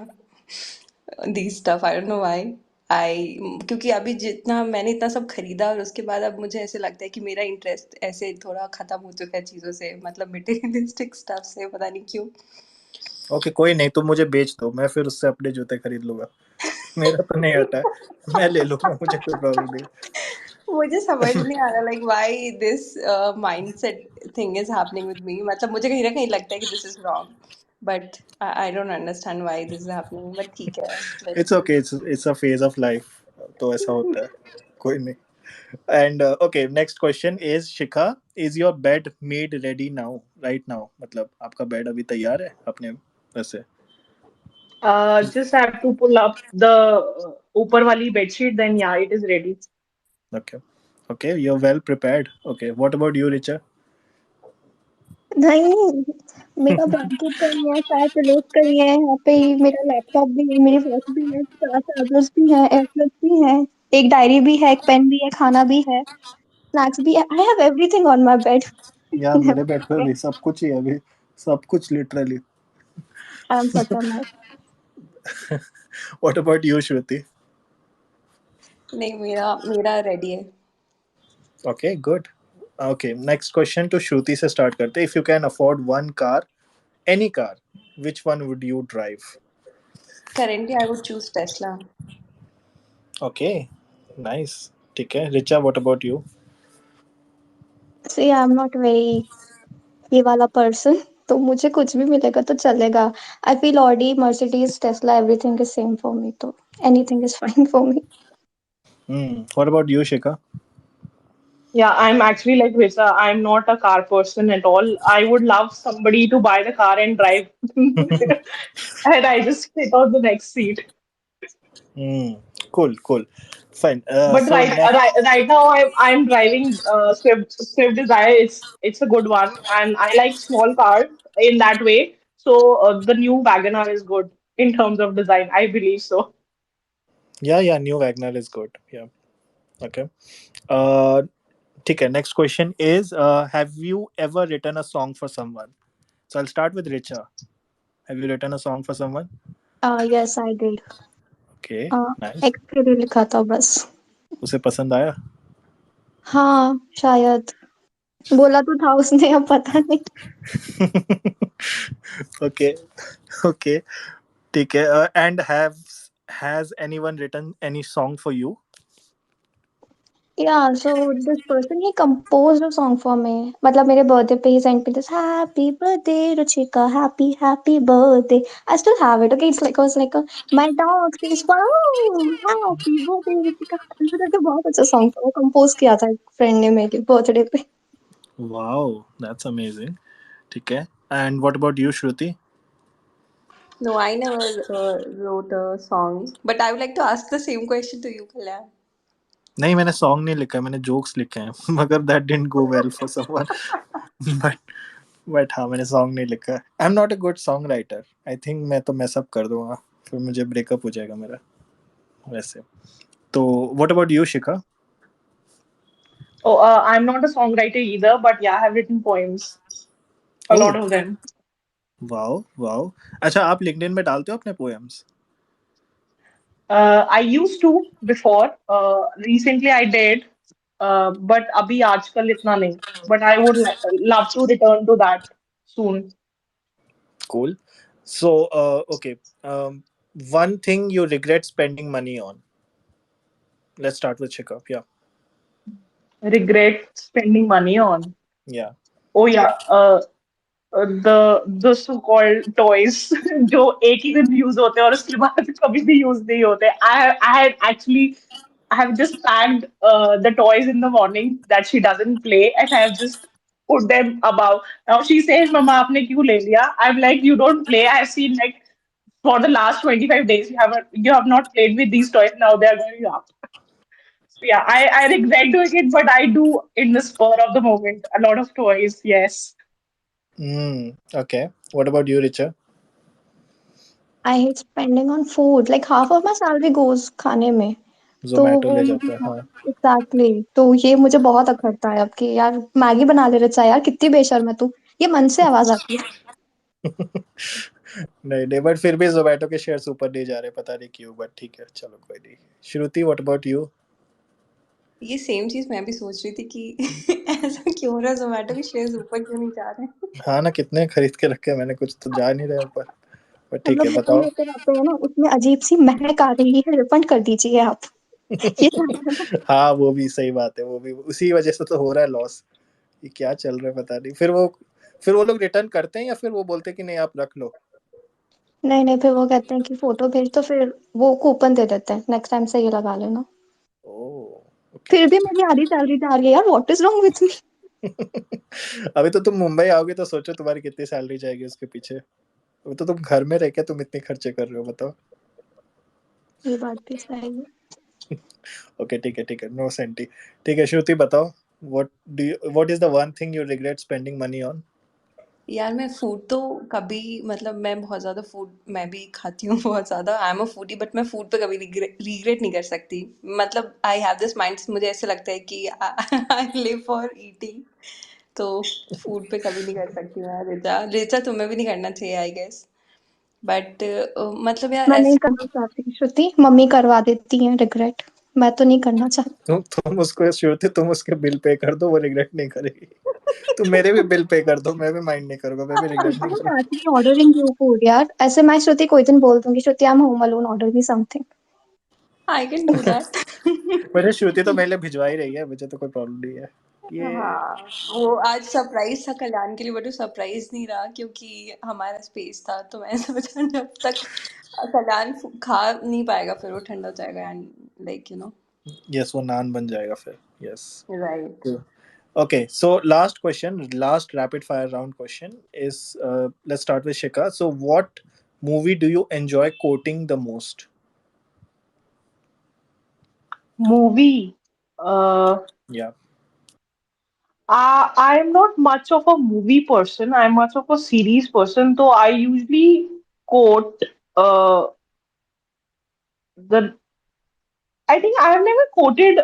the stuff. I don't know why. आई क्योंकि अभी जितना मैंने इतना सब खरीदा और उसके बाद अब मुझे ऐसे लगता है कि मेरा इंटरेस्ट ऐसे थोड़ा खत्म हो चुका है चीज़ों से, मतलब मटेरियलिस्टिक स्टफ से, पता नहीं क्यों. ओके, कोई नहीं, तुम मुझे बेच दो, मैं फिर उससे अपने जूते खरीद लूंगा। मेरा तो नहीं हटा है, मैं ले लूंगा, मुझे कोई प्रॉब्लम नहीं। मुझे समझ नहीं आ रहा like why this mindset thing is happening with me. मतलब मुझे कहीं ना कहीं लगता है कि this is wrong, but I don't understand why this is happening. But ठीक है, let's it's see. Okay, it's a phase of life, तो ऐसा होता है, कोई नहीं। And okay, next question is Shikha, is your bed made ready now, right now? मतलब आपका बेड अभी तैयार है अपने वैसे? Just have to pull up the ऊपर वाली bedsheet, then yeah, it is ready. Okay, okay, you are well prepared. Okay, what about you Richa? नहीं, मेरा ब्लैंकेट कहीं है, सारे पिलोज कहीं है, यहाँ पे ही मेरा लैपटॉप भी है, मेरी वॉच भी है, चार चार्जर्स भी हैं, एयरप्लग्स भी हैं, एक डायरी भी है, एक पेन भी है, खाना भी है, स्नैक्स भी है. I have everything on my bed. यार मेरे बेड पे भी सब कुछ ही है अभी, सब कुछ literally. I am such a man. What about you Shruti? नहीं, मेरा मेरा रेडी है. Okay, good. Okay, next question to Shruti से स्टार्ट करते हैं। If you can afford one car, any car, which one would you drive? Currently I would choose Tesla. Okay, nice, ठीक है। Richa, what about you? See I am not very ये वाला person, तो मुझे कुछ भी मिलेगा तो चलेगा. I feel Audi, Mercedes, Tesla, everything is same for me, तो anything is fine for me. What about you Shikha? Yeah, I'm actually like Risa. I'm not a car person at all. I would love somebody to buy the car and drive, and I just sit on the next seat. Hmm. Cool, cool. Fine. But So next, right now I'm driving Swift Desire. It's a good one, and I like small cars in that way. So the new Wagoner is good in terms of design. I believe so. yeah, yeah, new Wagner is good. Yeah. Okay. Uh, ठीक है. Next question is, have you ever written a song for someone? So I'll start with Richa. Have you written a song for someone? Yes I did. Okay, nice. X के लिए लिखा था बस. उसे पसंद आया? हाँ शायद, बोला तो था उसने, अब पता नहीं. Okay, okay, ठीक है. And has anyone written any song for you? Yeah, so this person he composed a song for me. मतलब मेरे birthday पे he sent me this happy birthday Ruchika, happy birthday. I still have it. Okay, it's like I was like my dog says wow, happy birthday Ruchika. ऐसे करके बहुत अच्छा song था, वो compose किया था एक friend ने मेरे birthday पे. Wow, that's amazing. ठीक है. And what about you, Shruti? No, I never wrote a song, but I would like to ask the same question to you, Kalyan. नहीं, मैंने सॉन्ग नहीं लिखा, मैंने जोक्स लिखे हैं। मगर that didn't go well for someone. But but हाँ, मैंने सॉन्ग नहीं लिखा है। I am not a good song writer. I think मैं तो मैसअप कर दूंगा, फिर मुझे ब्रेकअप हो जाएगा मेरा वैसे। तो what about you Shikha? Oh, I'm not a songwriter either, but yeah, I have written poems, a oh, lot of them. Wow wow. अच्छा, आप लिंक्डइन में डालते हो अपने poems? I used to before. Recently, I did, but अभी आजकल इतना नहीं. But I would love to return to that soon. Cool. So okay, one thing you regret spending money on. Let's start with Shikha. Yeah Regret spending money on. या Oh yeah, the so called toys जो एक ही दिन use होते हैं और उसके बाद कभी भी यूज नहीं होते. I had actually I have just packed the toys in the morning that she doesn't play, and I have just put them above. Now she says, "Mama, आपने क्यों ले लिया?" I'm like, "You don't play. I've seen like for the last 25 days you have not played with these toys. Now they are going up." Yeah, I regret doing it, but I do in the spur of the moment. A lot of toys, yes. Okay. What about you, Richa? I hate spending on food. Like half of my salary goes खाने में. तो जोमेटो वो ले जाता है, मुझे हाँ. Exactly तो ये मुझे बहुत अखरता है अब कि यार मैगी बना ले रचा यार कितनी बेशर्म है तू. ये मन से आवाज आती है. नहीं नहीं, बट फिर भी जोमेटो के शेयर्स ऊपर नहीं जा रहे, पता नहीं क्यों, बट ठीक है, चलो कोई नहीं. श्रुति, व्हाट अबाउट यू? ये सेम चीज मैं भी सोच रही थी कि ऐसा क्यों हो रहा है, जोमेटो के शेयर्स ऊपर क्यों नहीं जा रहे हैं। हाँ ना, कितने खरीद के रखे हैं मैंने, कुछ तो जा नहीं रहे ऊपर. बट हम ठीक लोग है, बुकिंग बताओ. लेते रहते हैं ना उसमें अजीब सी महक आ रही है रिफंड कर दीजिए आप. ये रहता है ना. हाँ, वो भी सही बात है, वो भी उसी वजह से तो हो रहा है लॉस. ये क्या चल रहा है पता नहीं. फिर वो लोग रिटर्न करते हैं या फिर वो बोलते हैं कि नहीं आप रख लो? नहीं नहीं फिर वो कहते हैं कि फोटो भेज तो फिर वो कूपन दे देते हैं नेक्स्ट टाइम से ये लगा लेना. ओह, ओके. फिर भी मेरी आधी सैलरी जा रही है यार what is wrong with me. अभी तो तुम मुंबई आओगे तो सोचो तुम्हारी कितनी सैलरी जाएगी उसके पीछे. अभी तो तुम घर में रह के तुम इतने खर्चे कर रहे हो, बताओ. ये बात भी सही है. ओके, ठीक है, ठीक है, नो सेंटी. ठीक है, श्रुति बताओ. What is the one thing you regret spending money on? यार मैं फूड तो कभी, मतलब मैं बहुत ज़्यादा फूड मैं भी खाती हूँ बहुत ज़्यादा, I am a foodie, but मैं फूड पे कभी रिग्रेट नहीं कर सकती. मतलब आई हैव दिस माइंड, मुझे ऐसे लगता है कि आई लिव फॉर ईटिंग. तो फूड पे कभी नहीं कर सकती मैं. रिचा रिचा तुम्हें भी नहीं करना चाहिए आई गेस. बट मतलब यार मैं नहीं ऐसे करना चाहती श्रुति मम्मी करवा देती हैं रिग्रेट. मैं तो नहीं करना चाहती. तुम उसको, श्रुति तुम उसके बिल पे कर दो, वो रिग्रेट नहीं करेगी. तुम मेरे भी बिल पे कर दो, मैं भी माइंड नहीं करूंगा, मैं भी रिग्रेट नहीं I'm करूंगा. actually ordering you food यार. ऐसे मैं श्रुति कोई दिन बोल दूंगी Shruti I am home alone order me something. I can do that. वैसे श्रुति तो मेरे लिए भिजवा ही रही है, मुझे तो कोई प्रॉब्लम नहीं है. ये हाँ, वो आज सरप्राइज था कल्याण के लिए, बट वो सरप्राइज नहीं रहा क्योंकि हमारा स्पेस था. तो मैं सोचा जब तक कल्याण खा नहीं पाएगा फिर वो ठंडा हो जाएगा, एंड लाइक यस, वो नान बन जाएगा फिर. Yes. Right. Okay, so last question, last rapid fire round question is, let's start with Shikha. So what movie do you enjoy quoting the most? Movie. Uh, Yeah. I'm not much of a movie person. I'm much of a series person. So I usually quote the I think I have never quoted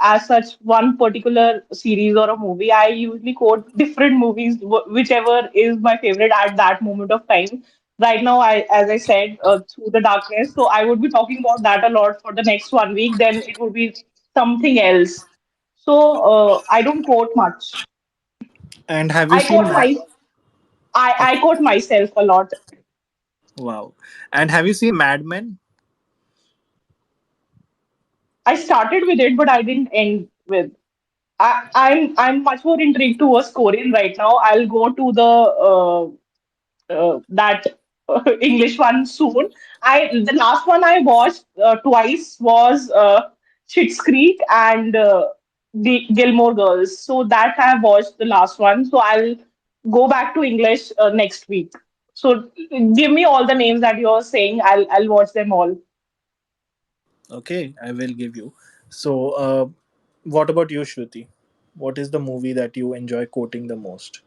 as such one particular series or a movie. I usually quote different movies, whichever is my favorite at that moment of time. Right now, as I said, Through the Darkness. So I would be talking about that a lot for the next 1 week. Then it would be something else. So I don't quote much. And have you I seen quote that? my I quote myself a lot. Wow. And have you seen Mad Men? I started with it, but I didn't end with. I'm much more intrigued towards Korean right now. I'll go to the that English one soon. I The last one I watched twice was Schitt's Creek and the Gilmore Girls. So that I have watched the last one. So I'll go back to English next week. So give me all the names that you're saying. I'll watch them all. Okay, I will give you. So, what about you, Shruti? What is the movie that you enjoy quoting the most?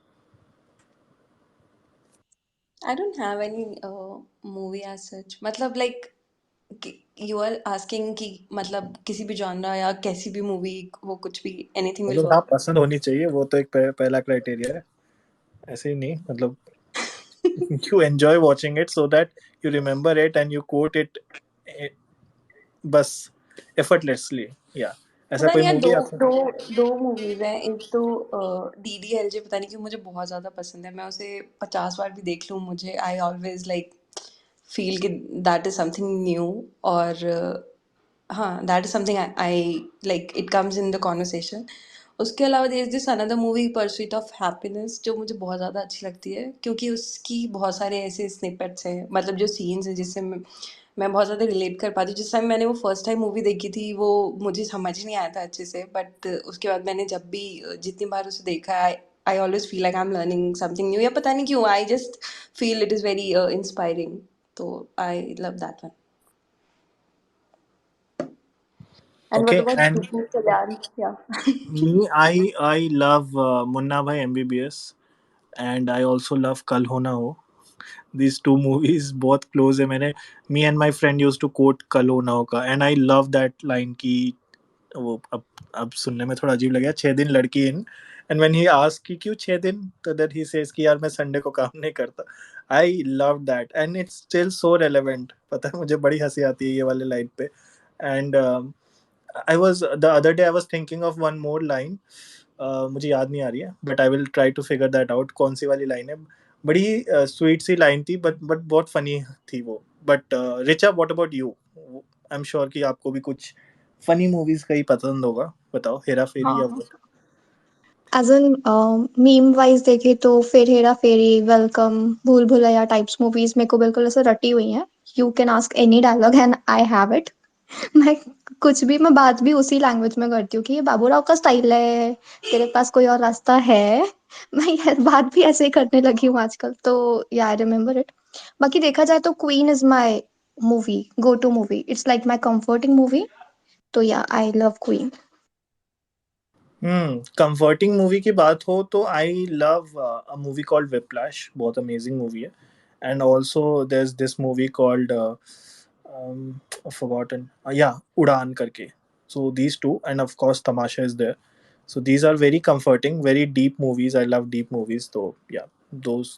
I don't have any movie as such. मतलब like you are asking कि मतलब किसी भी genre या कैसी भी movie, वो कुछ भी एनीथिंग विल मतलब हाँ, वर्क. पसंद होनी चाहिए, वो तो एक पहला क्राइटेरिया है. ऐसे ही नहीं, मतलब you enjoy watching it so that you remember it and you quote it, eh, बस effortlessly. Yeah. ऐसा पता कोई नहीं यार, दो मूवी आपको? दो दो मूवीज हैं. एक तो DDLJ, पता नहीं क्यों मुझे बहुत ज्यादा पसंद है. मैं उसे 50 बार भी देख लूँ, मुझे आई ऑलवेज लाइक फील कि दैट इज समथिंग न्यू. और हाँ, that is something I like, it comes in the conversation. उसके अलावा there is this another movie, pursuit of happiness, जो मुझे बहुत ज़्यादा अच्छी लगती है क्योंकि उसकी बहुत सारे ऐसे स्निपेट्स हैं, मतलब जो सीन्स हैं जिससे मैं बहुत ज़्यादा रिलेट कर पाती हूँ. जिस टाइम मैंने वो फर्स्ट टाइम मूवी देखी थी वो मुझे समझ नहीं आया था अच्छे से, बट उसके बाद मैंने जब भी जितनी बार उसे देखा है, I always feel like I am learning something new, yeah पता नहीं क्यों, I just feel it is very inspiring. तो I love that one. And what Okay, about you, and Kalyan? Yeah. me, I love Munna Bhai MBBS, and I also love Kal Ho Na Ho. These two movies बहुत close है मैंने. Me and my friend used to quote कल हो ना हो का, and I love that line की वो अब सुनने में थोड़ा अजीब लगा, 6 दिन लड़की इन, and when he asks कि क्यों 6 दिन, तो that he says कि यार मैं संडे को काम नहीं करता. I love that and it's still so relevant. पता है मुझे बड़ी हंसी आती है ये वाले लाइन पे. And I was the other day I was thinking of one more line. मुझे याद नहीं आ रही है, but I will try to figure that out कौन सी वाली लाइन है. बड़ी स्वीट सी लाइन थी, बट बहुत फनी थी वो. But Richa, what about you? I am sure कि आपको भी कुछ फनी मूवीज का ही पसंद होगा. बताओ, हेरा फेरी या हाँ, वो. एज एन मीम वाइज देखे तो फिर हेरा फेरी, वेलकम, भूल भुलैया टाइप्स मूवीज मेरे को बिल्कुल ऐसे रटी हुई हैं. You can ask any dialogue and I have it. मैं कुछ भी, मैं बात भी उसी लैंग्वेज में करती हूँ कि ये बाबूराव का स्टाइल है, तेरे पास कोई और रास्ता है. मैं ये बात भी ऐसे ही करने लगी हूँ आजकल, तो या आई रिमेम्बर इट. बाकी देखा जाए तो Queen is my movie, go to movie. It's like my comforting movie. तो या I love Queen. Comforting movie की बात हो तो I love a movie called Whiplash. बहुत अमेजिंग मूवी है. And also there is this movie called forgotten, yeah, Udan karke. So these two, and of course Tamasha is there. So these are very comforting, very deep movies. I love deep movies, so yeah, those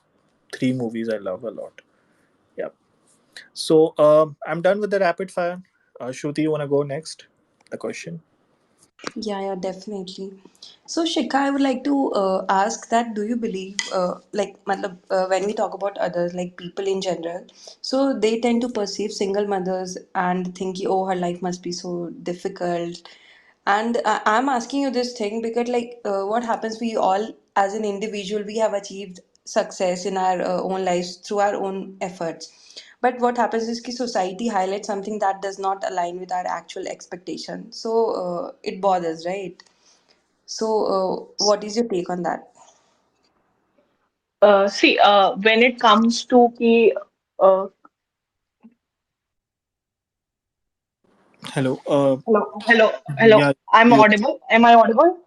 three movies I love a lot. Yeah. So I'm done with the rapid fire. Shruti, you want to go next, the question? Yeah, yeah, definitely. So, Shikha, I would like to ask that do you believe, matlab, when we talk about others, like people in general, so they tend to perceive single mothers and think, oh, her life must be so difficult. And I'm asking you this thing because, what happens, we all, as an individual, we have achieved success in our own lives through our own efforts. But what happens is कि society highlights something that does not align with our actual expectation. So it bothers, right? So what is your take on that? See, when it comes to ki, uh, Hello. hello, hello, Yeah, I'm you. audible. Am I audible?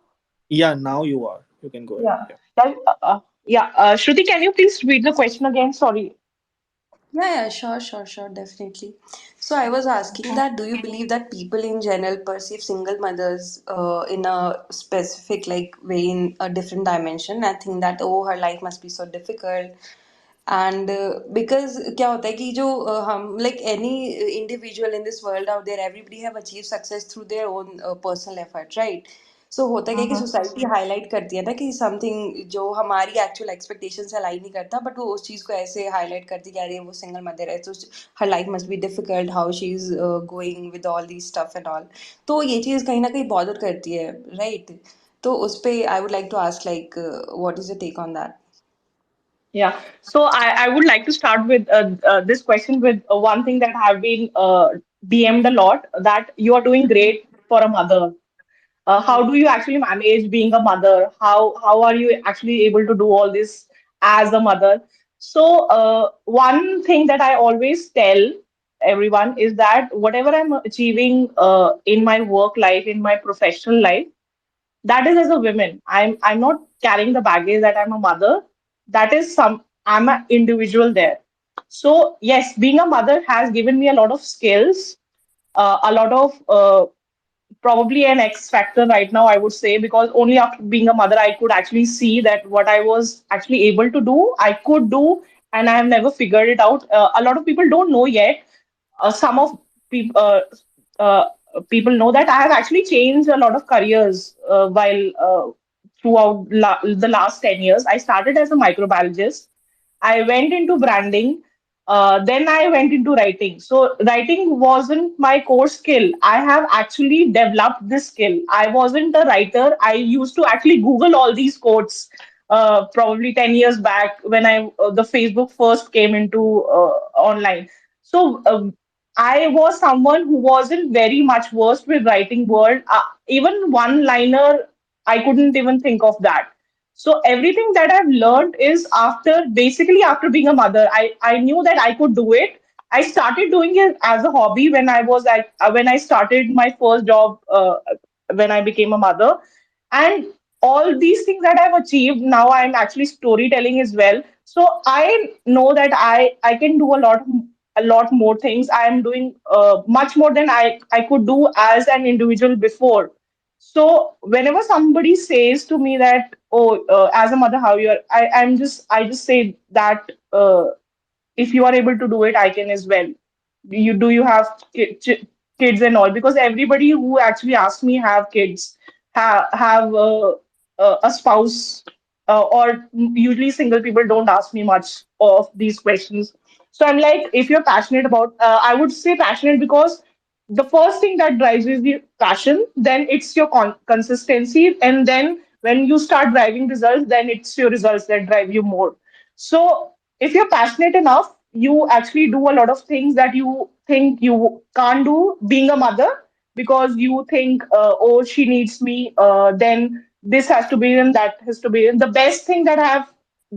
Yeah, now you are. You can go ahead. Yeah. Yeah. Yeah. Shruti, can you please read the question again? Sorry. Yeah, yeah, sure, sure, sure, definitely. So I was asking that do you believe that people in general perceive single mothers in a specific like way in a different dimension and think that oh her life must be so difficult and because क्या होता है कि जो हम like any individual in this world out there everybody have achieved success through their own personal effort, right? सो होता क्या है कि सोसाइटी हाईलाइट करती है ना कि समथिंग जो हमारी एक्चुअल एक्सपेक्टेशन से अलाइन नहीं करता बट वो उस चीज़ को ऐसे हाईलाइट करती है कि अरे वो सिंगल मदर है तो हर life must be difficult how she is going with all the stuff and all. तो ये चीज़ कहीं ना कहीं बॉदर करती है, राइट? तो उस पे I would like to ask like what is the take on that? Yeah. So I would like to start with this question with one thing that have been DM'd a lot that you are doing great for a mother. How do you actually manage being a mother? How are you actually able to do all this as a mother? So one thing that I always tell everyone is that whatever I'm achieving in my work life, in my professional life, that is as a woman. I'm not carrying the baggage that I'm a mother. That is some I'm an individual there. So yes, being a mother has given me a lot of skills, a lot of probably an X factor right now, I would say, because only after being a mother, I could actually see that what I was actually able to do, I could do, and I have never figured it out. A lot of people don't know yet. Some of people uh, people know that I have actually changed a lot of careers while throughout the last 10 years. I started as a microbiologist. I went into branding. Then I went into writing. So writing wasn't my core skill. I have actually developed this skill. I wasn't a writer. I used to actually Google all these quotes probably 10 years back when the Facebook first came into online. So I was someone who wasn't very much versed with writing word. Even one liner, I couldn't even think of that. So everything that I've learned is after basically after being a mother. I knew that I could do it, I started doing it as a hobby when when I started my first job, when I became a mother. And all these things that I've achieved, now I'm actually storytelling as well. So I know that I can do a lot more things. I am doing much more than I could do as an individual before. So whenever somebody says to me that, oh, as a mother, how you're, I just say that, if you are able to do it, I can as well. You have kids and all? Because everybody who actually asks me have kids, have a spouse, or usually single people don't ask me much of these questions. So I'm like, if you're passionate about, I would say passionate, because the first thing that drives you is the passion, then it's your consistency, and then when you start driving results, then it's your results that drive you more. So if you're passionate enough, you actually do a lot of things that you think you can't do being a mother, because you think, oh, she needs me, then this has to be in, that has to be in. The best thing that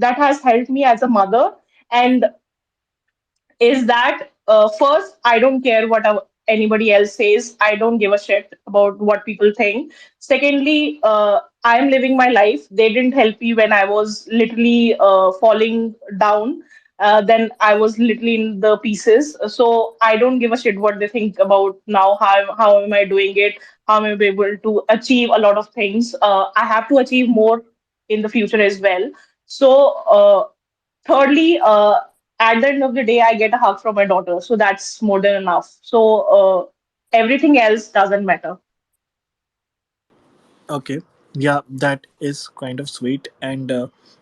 has helped me as a mother, and is that, first, I don't care what anybody else says. I don't give a shit about what people think. Secondly, I'm living my life. They didn't help me when I was literally falling down. Then I was literally in the pieces. So I don't give a shit what they think about now. How am I doing it? How am I able to achieve a lot of things? I have to achieve more in the future as well. So, thirdly, at the end of the day, I get a hug from my daughter, so that's more than enough. So, everything else doesn't matter. Okay. Yeah, that is kind of sweet. And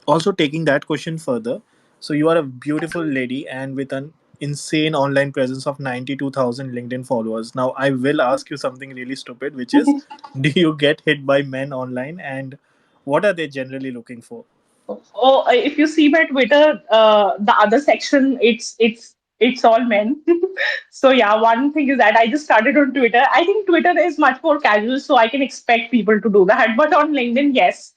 also taking that question further. So you are a beautiful lady and with an insane online presence of 92,000 LinkedIn followers. Now I will ask you something really stupid, which is, do you get hit by men online, and what are they generally looking for? Oh, if you see my Twitter, the other section, it's all men. So yeah, one thing is that I just started on Twitter. I think Twitter is much more casual, so I can expect people to do that. But on LinkedIn, yes,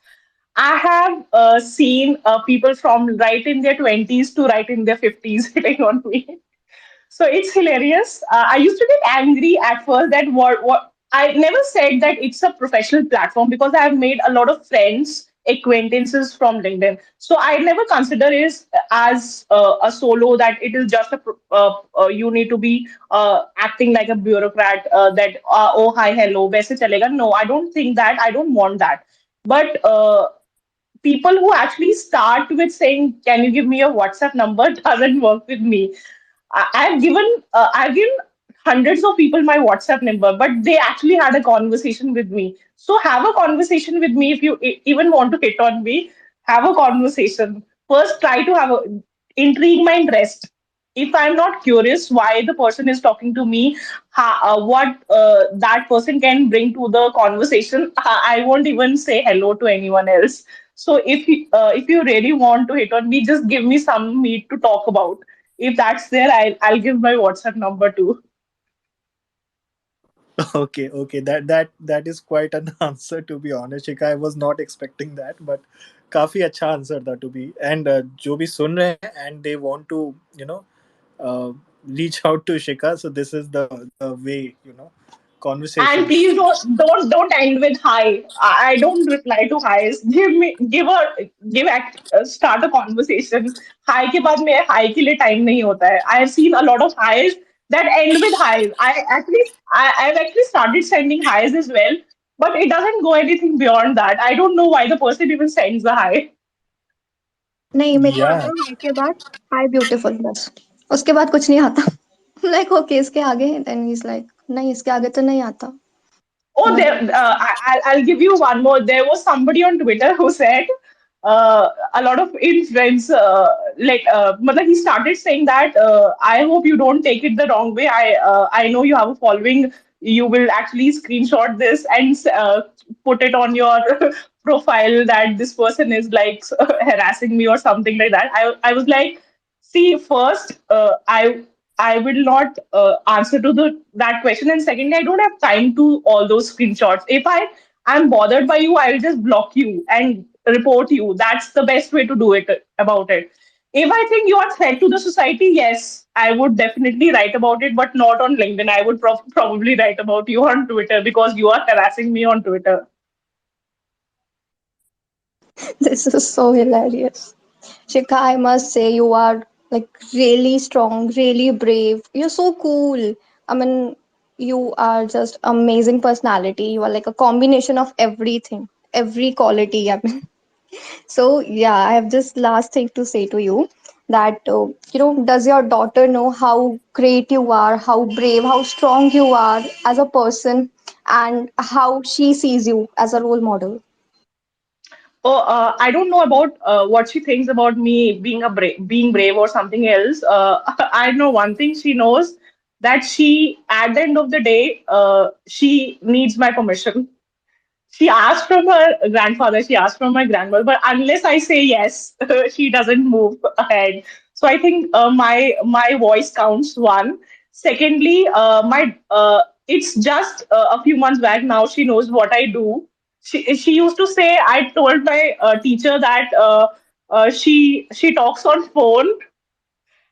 I have seen people from right in their 20s to right in their 50s hitting on me. So it's hilarious. I used to get angry at first that what I never said that it's a professional platform, because I have made a lot of friends, acquaintances from LinkedIn. So I never consider it as a solo, that it is just you need to be acting like a bureaucrat, that, oh, hi, hello, वैसे चलेगा. No, I don't think that. I don't want that. But people who actually start with saying, "Can you give me your WhatsApp number?" doesn't work with me. I've given hundreds of people my WhatsApp number, but they actually had a conversation with me. So have a conversation with me if you even want to hit on me. Have a conversation. First, try to have a intrigue my interest. If I'm not curious why the person is talking to me, what that person can bring to the conversation, I won't even say hello to anyone else. So if you really want to hit on me, just give me some meat to talk about. If that's there, I'll give my WhatsApp number too. Okay, okay, that is quite an answer, to be honest, Shikha. I was not expecting that, but काफी अच्छा answer था, to be. And जो भी सुन रहे हैं and they want to, uh, reach out to Shikha, so this is the way, And conversations. please don't end with hi. I don't reply to highs. Start a conversation. Hi के बाद में hi के लिए time नहीं होता है. I have seen a lot of highs that end with highs. I've actually started sending highs as well, but it doesn't go anything beyond that. I don't know why the person even sends the hi. नहीं, मेरे को आता Yeah. है हाय के बाद हाय beautiful, बस उसके बाद कुछ नहीं आता। लाइक ओके, इसके आगे देन इज लाइक नहीं, इसके आगे तो नहीं आता। Oh, समझ there. रहे हो? I'll give you one more. There was somebody on Twitter who said, a lot of influence. मतलब he started saying that, I hope you don't take it the wrong way. I know you have a following. You will actually screenshot this and put it on your profile that this person is like harassing me or something like that. I was like, see, first, I will not answer to the that question, and secondly, I don't have time to all those screenshots. If I'm bothered by you, I will just block you and report you. That's the best way to do it about it. If I think you are a threat to the society, yes, I would definitely write about it, but not on LinkedIn. I would probably write about you on Twitter because you are harassing me on Twitter. This is so hilarious. Shikha, I must say you are like really strong, really brave. You're so cool. I mean, you are just amazing personality. You are like a combination of everything, every quality. I mean, so yeah, I have this last thing to say to you that does your daughter know how great you are, how brave, how strong you are as a person, and how she sees you as a role model? Oh, I don't know about what she thinks about me being being brave or something else. I know one thing she knows, that she, at the end of the day, she needs my permission. She asked from her grandfather, she asked from my grandmother, but unless I say yes, she doesn't move ahead. So I think my voice counts. One. Secondly, my it's just a few months back now. She knows what I do. She used to say, I told my teacher that she talks on phone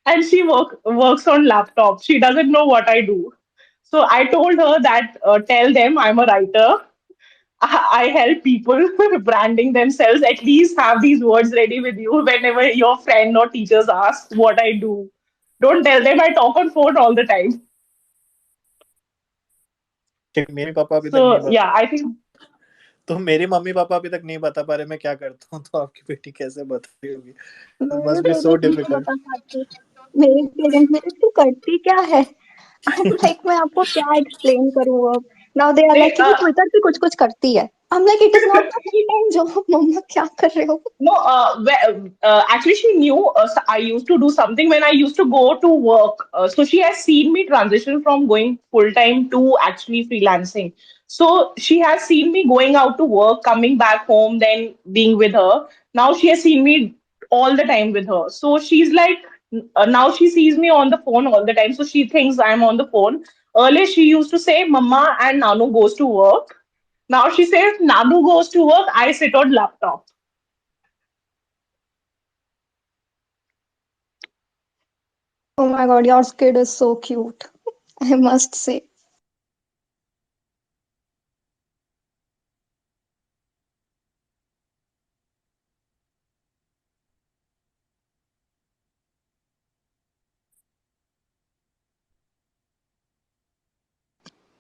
and she works on laptop. She doesn't know what I do. So I told her that tell them I'm a writer. I help people branding themselves. At least have these words ready with you whenever your friend or teachers ask what I do. Don't tell them I talk on phone all the time. कि मेरे पापा अभी तक नहीं So बता। yeah, I think तो मेरे mummy papa अभी तक नहीं बता पा रहे मैं क्या करता हूँ, तो आपकी बेटी कैसे बता रही होगी? इट मेरे मस्ट बी सो पेरेंट्स नहीं डिफिकल्ट। बता पाते। मेरे पेरेंट्स मेरे तू करती क्या है? I'm like मैं आपको क्या एक्सप्लेन करूँ अब? Now they are like they कि वो ट्विटर पे कुछ कुछ करती है। I'm like it is not my full time job. मम्मा क्या कर रहे हो? no, actually, she knew I used to do something when I used to go to work. So she has seen me transition from going full time to actually freelancing. So she has seen me going out to work, coming back home, then being with her. Now she has seen me all the time with her. So she's like, now she sees me on the phone all the time. So she thinks I'm on the phone. Earlier, she used to say, Mama and Nanu goes to work. Now she says, Nanu goes to work, I sit on laptop. Oh my god, your kid is so cute. I must say.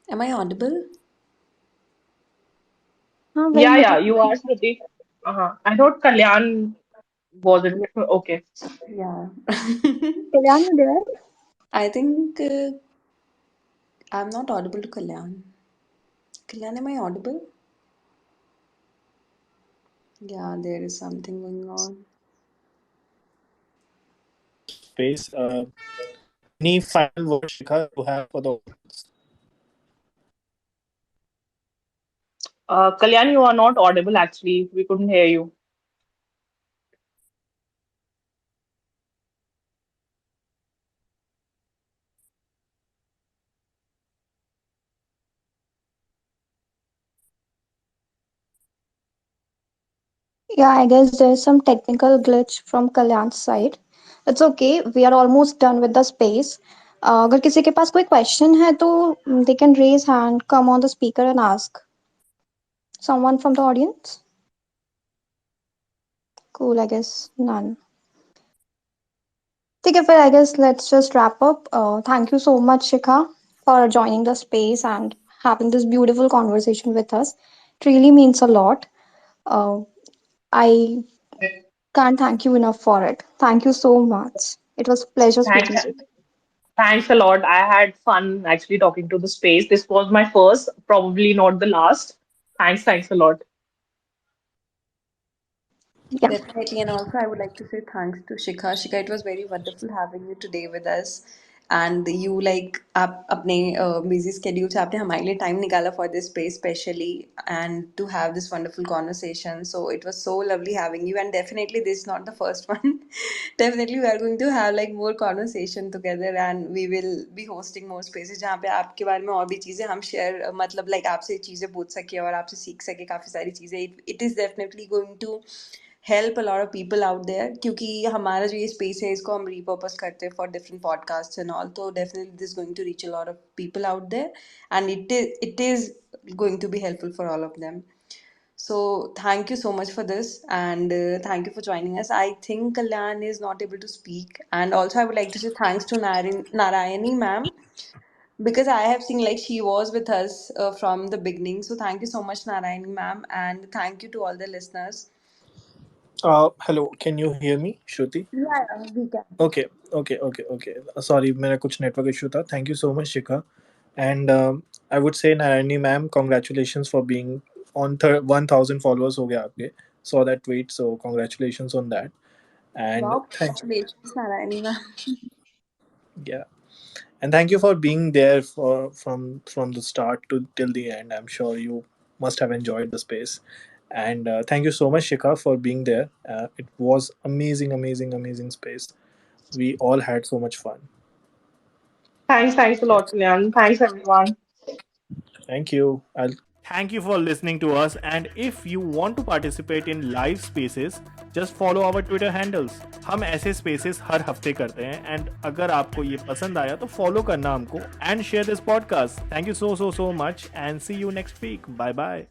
Am I audible? हाँ वही Yeah, मुझे yeah, you पूछना are था। Shruti. I thought Kalyan wasn't. Okay. Yeah. Kalyan you there? I think I'm not audible to Kalyan. Kalyan, am I audible? Yeah, there is something going on. Space. Any final words, Shikha, you have for the audience? Kalyan, you are not audible actually. We couldn't hear you. Yeah, I guess there's some technical glitch from Kalyan's side. It's okay. We are almost done with the space. अगर किसी के पास कोई question है तो they can raise hand, come on the speaker and ask. Someone from the audience? Cool, I guess none. ठीक है फिर I guess let's just wrap up. Thank you so much, Shikha, for joining the space and having this beautiful conversation with us. It really means a lot. Uh, I can't thank you enough for it. Thank you so much. It was a pleasure Thanks, speaking to you. thanks a lot. I had fun actually talking to the space. This was my first, probably not the last. Thanks a lot. Yeah. Definitely, and also I would like to say thanks to Shikha. Shikha, it was very wonderful having you today with us. And you like आप अपने busy schedule से आपने हमारे लिए time निकाला for this space specially and to have this wonderful conversation. So it was so lovely having you. And definitely this is not the first one. Definitely we are going to have like more conversation together and we will be hosting more spaces जहाँ पे आपके बारे में और भी चीज़ें हम share मतलब like आपसे चीज़ें पूछ सके और आपसे सीख सके काफ़ी सारी चीज़ें. It is definitely going to help a lot of people out there, क्योंकि हमारा जो ये space है इसको हम repurpose करते हैं for different podcasts and all, तो definitely this is going to reach a lot of people out there, and it is going to be helpful for all of them. So thank you so much for this, and thank you for joining us. I think Kalyan is not able to speak, and also I would like to say thanks to Narayani ma'am, because I have seen like she was with us from the beginning. So thank you so much, Narayani ma'am, and thank you to all the listeners. Hello, can you hear me, Shruti? Yeah, yeah, we can. Okay, okay. Sorry, मेरा कुछ network issue था. Thank you so much, Shikha. And I would say Narani ma'am, congratulations for being on 1000 followers हो गया आपके. Saw that tweet, so congratulations on that. And Wow, thank congratulations, Narayani ma'am. yeah, and thank you for being there for from the start to till the end. I'm sure you must have enjoyed the space. And thank you so much, Shikha, for being there. It was amazing space. We all had so much fun. Thanks a lot, Yes. Kalyan. Thanks, everyone. Thank you. I'll Thank you for listening to us. And if you want to participate in live spaces, just follow our Twitter handles. हम ऐसे spaces हर हफ्ते करते हैं. And अगर आपको ये पसंद आया तो follow करना हमको and share this podcast. Thank you so much and see you next week. Bye bye.